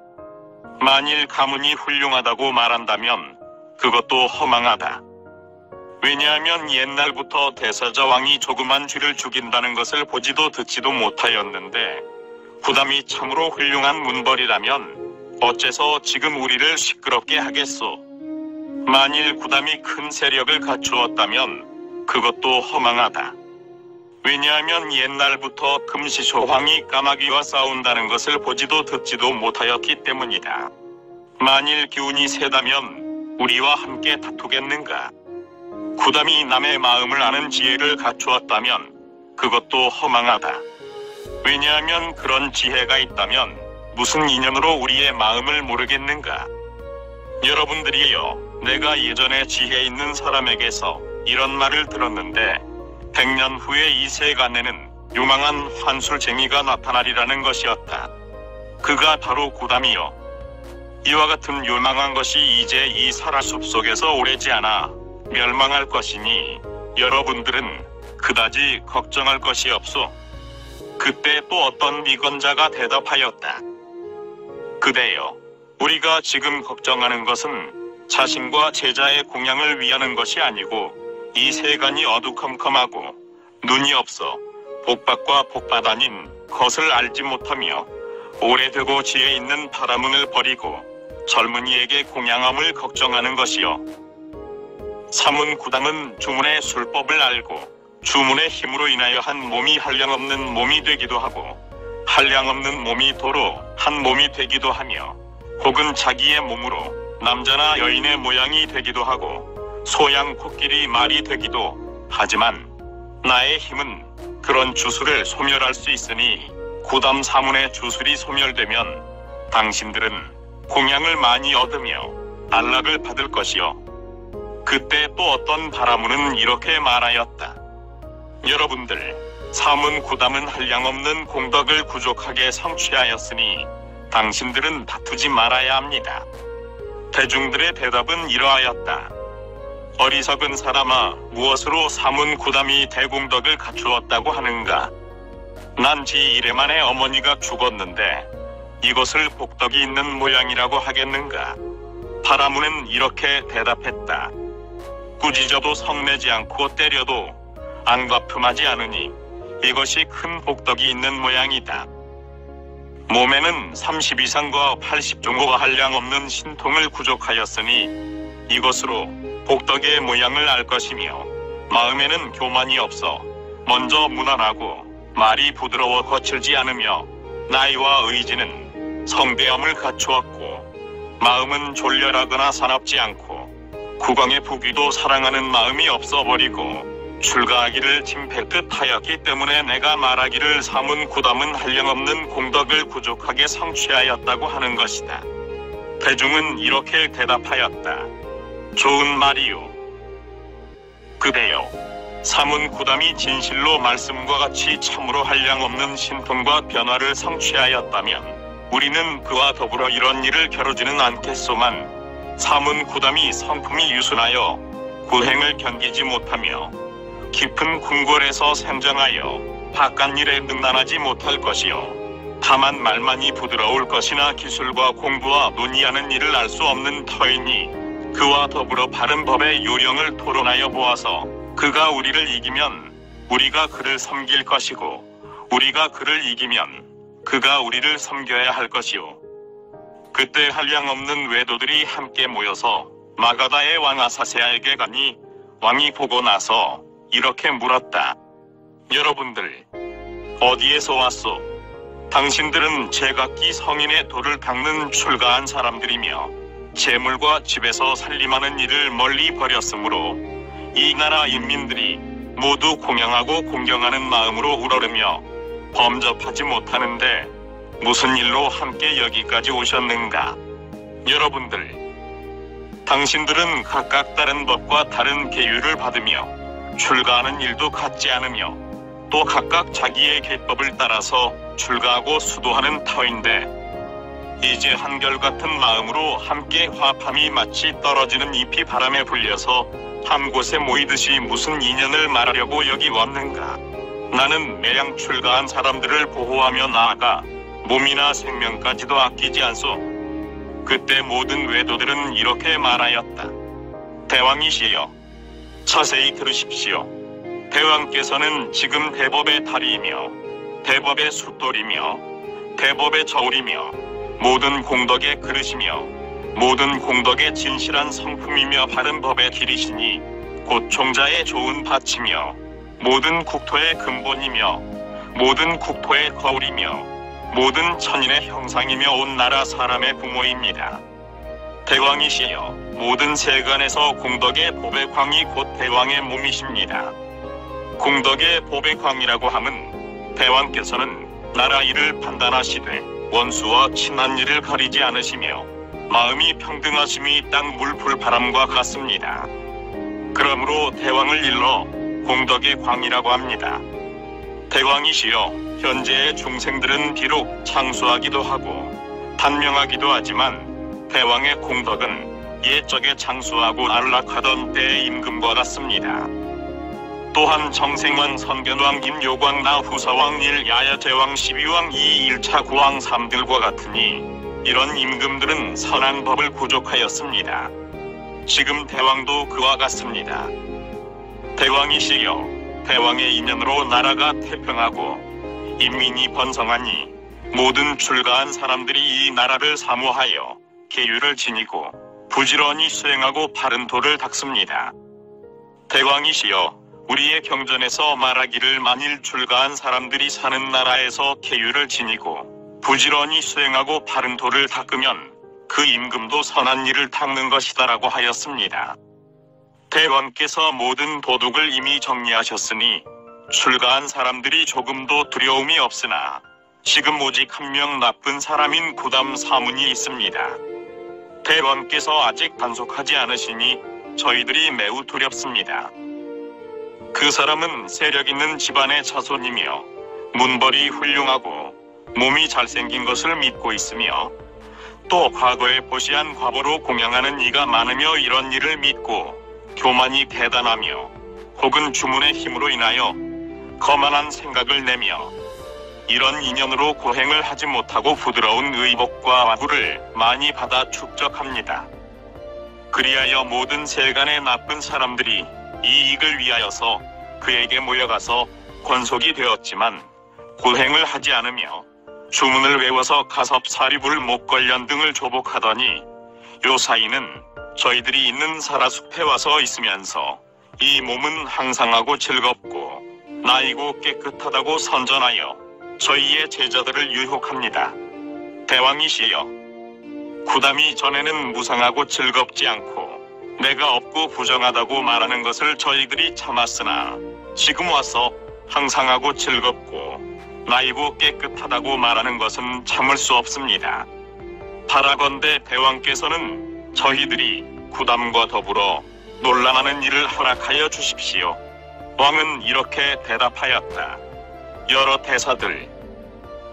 만일 가문이 훌륭하다고 말한다면 그것도 허망하다. 왜냐하면 옛날부터 대사자 왕이 조그만 쥐를 죽인다는 것을 보지도 듣지도 못하였는데 구담이 참으로 훌륭한 문벌이라면 어째서 지금 우리를 시끄럽게 하겠소? 만일 구담이 큰 세력을 갖추었다면 그것도 허망하다. 왜냐하면 옛날부터 금시초황이 까마귀와 싸운다는 것을 보지도 듣지도 못하였기 때문이다. 만일 기운이 세다면 우리와 함께 다투겠는가? 구담이 남의 마음을 아는 지혜를 갖추었다면 그것도 허망하다. 왜냐하면 그런 지혜가 있다면 무슨 인연으로 우리의 마음을 모르겠는가? 여러분들이여, 내가 예전에 지혜 있는 사람에게서 이런 말을 들었는데 100년 후에 이 세간에는 유망한 환술쟁이가 나타나리라는 것이었다. 그가 바로 구담이요. 이와 같은 유망한 것이 이제 이 사라 숲속에서 오래지 않아 멸망할 것이니 여러분들은 그다지 걱정할 것이 없소. 그때 또 어떤 미건자가 대답하였다. 그대여, 우리가 지금 걱정하는 것은 자신과 제자의 공양을 위하는 것이 아니고 이 세간이 어두컴컴하고 눈이 없어 복받과 복받 아닌 것을 알지 못하며 오래되고 지혜 있는 바라문을 버리고 젊은이에게 공양함을 걱정하는 것이요. 사문구담은 주문의 술법을 알고 주문의 힘으로 인하여 한 몸이 한량없는 몸이 되기도 하고 한량없는 몸이 도로 한 몸이 되기도 하며 혹은 자기의 몸으로 남자나 여인의 모양이 되기도 하고 소양 코끼리 말이 되기도 하지만 나의 힘은 그런 주술을 소멸할 수 있으니 구담 사문의 주술이 소멸되면 당신들은 공양을 많이 얻으며 안락을 받을 것이요. 그때 또 어떤 바라문은 이렇게 말하였다. 여러분들, 사문 구담은 한량없는 공덕을 부족하게 성취하였으니 당신들은 다투지 말아야 합니다. 대중들의 대답은 이러하였다. 어리석은 사람아, 무엇으로 사문 구담이 대공덕을 갖추었다고 하는가? 난 지 1회 만에 어머니가 죽었는데 이것을 복덕이 있는 모양이라고 하겠는가? 바라문은 이렇게 대답했다. 꾸짖어도 성내지 않고 때려도 안갚음하지 않으니 이것이 큰 복덕이 있는 모양이다. 몸에는 30 이상과 80 정도가 한량없는 신통을 구족하였으니 이것으로 복덕의 모양을 알 것이며 마음에는 교만이 없어 먼저 무난하고 말이 부드러워 거칠지 않으며 나이와 의지는 성대함을 갖추었고 마음은 졸렬하거나 사납지 않고 국왕의 부귀도 사랑하는 마음이 없어버리고 출가하기를 tim패듯 하였기 때문에 내가 말하기를 사문구담은 한량없는 공덕을 부족하게 성취하였다고 하는 것이다. 대중은 이렇게 대답하였다. 좋은 말이요. 그대여, 사문구담이 진실로 말씀과 같이 참으로 한량없는 신통과 변화를 성취하였다면 우리는 그와 더불어 이런 일을 겨루지는 않겠소만 사문구담이 성품이 유순하여 구행을 견디지 못하며 깊은 궁궐에서 생정하여 바깥 일에 능란하지 못할 것이요. 다만 말만이 부드러울 것이나 기술과 공부와 논의하는 일을 알 수 없는 터이니 그와 더불어 바른 법의 요령을 토론하여 보아서 그가 우리를 이기면 우리가 그를 섬길 것이고 우리가 그를 이기면 그가 우리를 섬겨야 할 것이요. 그때 한량없는 외도들이 함께 모여서 마가다의 왕 아사세아에게 가니 왕이 보고 나서 이렇게 물었다. 여러분들, 어디에서 왔소? 당신들은 제각기 성인의 도를 닦는 출가한 사람들이며 재물과 집에서 살림하는 일을 멀리 버렸으므로 이 나라 인민들이 모두 공양하고 공경하는 마음으로 우러르며 범접하지 못하는데 무슨 일로 함께 여기까지 오셨는가? 여러분들, 당신들은 각각 다른 법과 다른 계율을 받으며 출가하는 일도 같지 않으며 또 각각 자기의 계법을 따라서 출가하고 수도하는 터인데 이제 한결같은 마음으로 함께 화합함이 마치 떨어지는 잎이 바람에 불려서 한 곳에 모이듯이 무슨 인연을 말하려고 여기 왔는가? 나는 매양 출가한 사람들을 보호하며 나아가 몸이나 생명까지도 아끼지 않소. 그때 모든 외도들은 이렇게 말하였다. 대왕이시여, 자세히 들으십시오. 대왕께서는 지금 대법의 달이며 대법의 숫돌이며 대법의 저울이며 모든 공덕의 그릇이며 모든 공덕의 진실한 성품이며 바른 법의 길이시니 곧 종자의 좋은 밭이며 모든 국토의 근본이며 모든 국토의 거울이며 모든 천인의 형상이며 온 나라 사람의 부모입니다. 대왕이시여, 모든 세간에서 공덕의 법의 광이 곧 대왕의 몸이십니다. 공덕의 법의 광이라고 함은 대왕께서는 나라 일을 판단하시되 원수와 친한 일을 가리지 않으시며 마음이 평등하심이 땅 물풀 바람과 같습니다. 그러므로 대왕을 일러 공덕의 광이라고 합니다. 대왕이시여, 현재의 중생들은 비록 장수하기도 하고 단명하기도 하지만 대왕의 공덕은 옛적에 장수하고 안락하던 때의 임금과 같습니다. 또한 정생왕, 선견왕, 김요광, 나후서왕, 일야야, 제왕, 12왕, 1차 구왕 3들과 같으니 이런 임금들은 선한 법을 부족하였습니다. 지금 대왕도 그와 같습니다. 대왕이시여, 대왕의 인연으로 나라가 태평하고 인민이 번성하니 모든 출가한 사람들이 이 나라를 사모하여 계율을 지니고 부지런히 수행하고 바른 도를 닦습니다. 대왕이시여, 우리의 경전에서 말하기를 만일 출가한 사람들이 사는 나라에서 계율을 지니고 부지런히 수행하고 바른 도를 닦으면 그 임금도 선한 일을 닦는 것이다라고 하였습니다. 대왕께서 모든 도둑을 이미 정리하셨으니 출가한 사람들이 조금도 두려움이 없으나 지금 오직 한 명 나쁜 사람인 구담 사문이 있습니다. 대왕께서 아직 단속하지 않으시니 저희들이 매우 두렵습니다. 그 사람은 세력 있는 집안의 자손이며 문벌이 훌륭하고 몸이 잘생긴 것을 믿고 있으며 또 과거에 보시한 과보로 공양하는 이가 많으며 이런 일을 믿고 교만이 대단하며 혹은 주문의 힘으로 인하여 거만한 생각을 내며 이런 인연으로 고행을 하지 못하고 부드러운 의복과 와구를 많이 받아 축적합니다. 그리하여 모든 세간의 나쁜 사람들이 이익을 위하여서 그에게 모여가서 권속이 되었지만 고행을 하지 않으며 주문을 외워서 가섭사리불 목걸련 등을 조복하더니 요 사이는 저희들이 있는 사라숲에 와서 있으면서 이 몸은 항상하고 즐겁고 나이고 깨끗하다고 선전하여 저희의 제자들을 유혹합니다. 대왕이시여, 구담이 전에는 무상하고 즐겁지 않고 내가 없고 부정하다고 말하는 것을 저희들이 참았으나 지금 와서 항상하고 즐겁고 나이고 깨끗하다고 말하는 것은 참을 수 없습니다. 바라건대 대왕께서는 저희들이 구담과 더불어 논란하는 일을 허락하여 주십시오. 왕은 이렇게 대답하였다. 여러 대사들,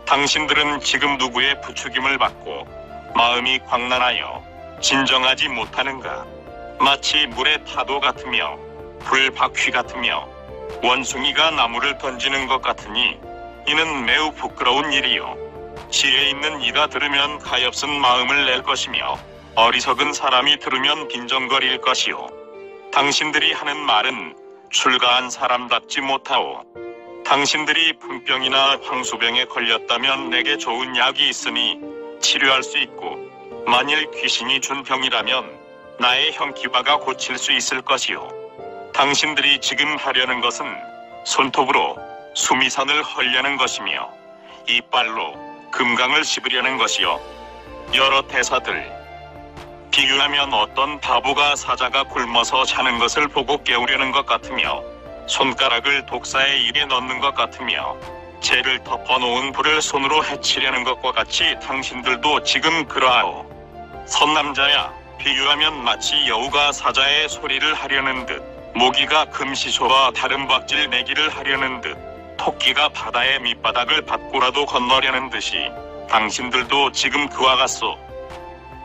당신들은 지금 누구의 부추김을 받고 마음이 광란하여 진정하지 못하는가? 마치 물의 파도 같으며 불바퀴 같으며 원숭이가 나무를 던지는 것 같으니 이는 매우 부끄러운 일이요. 지혜 있는 이가 들으면 가엾은 마음을 낼 것이며 어리석은 사람이 들으면 빈정거릴 것이요. 당신들이 하는 말은 출가한 사람답지 못하오. 당신들이 풍병이나 황수병에 걸렸다면 내게 좋은 약이 있으니 치료할 수 있고 만일 귀신이 준 병이라면 나의 형기바가 고칠 수 있을 것이요. 당신들이 지금 하려는 것은 손톱으로 수미선을 헐려는 것이며 이빨로 금강을 씹으려는 것이요. 여러 대사들, 비유하면 어떤 바보가 사자가 굶어서 자는 것을 보고 깨우려는 것 같으며 손가락을 독사의 입에 넣는 것 같으며 재를 덮어놓은 불을 손으로 해치려는 것과 같이 당신들도 지금 그러하오. 선남자야, 비유하면 마치 여우가 사자의 소리를 하려는 듯, 모기가 금시소와 다름박질 내기를 하려는 듯, 토끼가 바다의 밑바닥을 밟고라도 건너려는 듯이 당신들도 지금 그와 같소.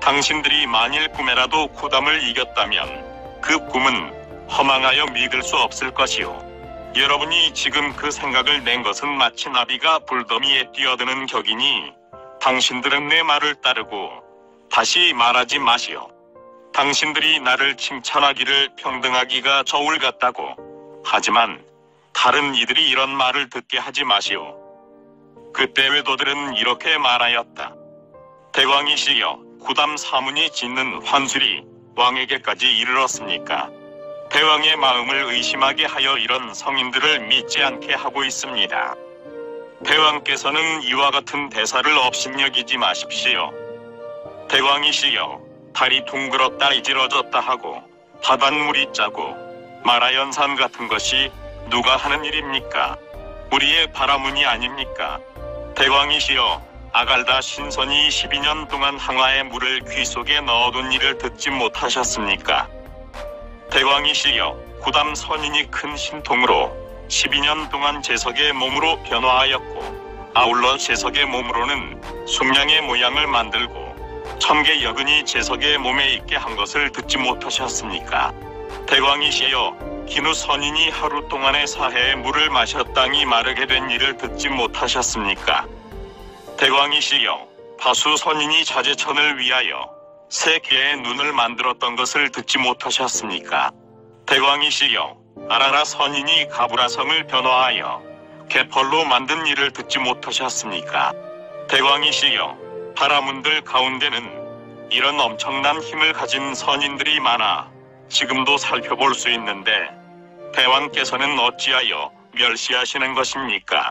당신들이 만일 꿈에라도 구담을 이겼다면 그 꿈은 허망하여 믿을 수 없을 것이오. 여러분이 지금 그 생각을 낸 것은 마치 나비가 불더미에 뛰어드는 격이니 당신들은 내 말을 따르고 다시 말하지 마시오. 당신들이 나를 칭찬하기를 평등하기가 저울 같다고 하지만 다른 이들이 이런 말을 듣게 하지 마시오. 그때 외도들은 이렇게 말하였다. 대왕이시여, 구담 사문이 짓는 환술이 왕에게까지 이르렀습니까? 대왕의 마음을 의심하게 하여 이런 성인들을 믿지 않게 하고 있습니다. 대왕께서는 이와 같은 대사를 업신여기지 마십시오. 대왕이시여, 달이 둥그렇다 이질어졌다 하고 바닷물이 짜고 마라연산 같은 것이 누가 하는 일입니까? 우리의 바라문이 아닙니까? 대왕이시여, 아갈다 신선이 12년 동안 항아의 물을 귀 속에 넣어둔 일을 듣지 못하셨습니까? 대왕이시여, 구담 선인이 큰 신통으로 12년 동안 제석의 몸으로 변화하였고, 아울러 제석의 몸으로는 숙량의 모양을 만들고 천개 여근이 제석의 몸에 있게 한 것을 듣지 못하셨습니까? 대광이시여, 기누 선인이 하루 동안의 사해의 물을 마셔 땅이 마르게 된 일을 듣지 못하셨습니까? 대광이시여, 바수 선인이 자제천을 위하여 새 개의 눈을 만들었던 것을 듣지 못하셨습니까? 대광이시여, 아라라 선인이 가브라성을 변화하여 개펄로 만든 일을 듣지 못하셨습니까? 대광이시여, 바라문들 가운데는 이런 엄청난 힘을 가진 선인들이 많아 지금도 살펴볼 수 있는데 대왕께서는 어찌하여 멸시하시는 것입니까?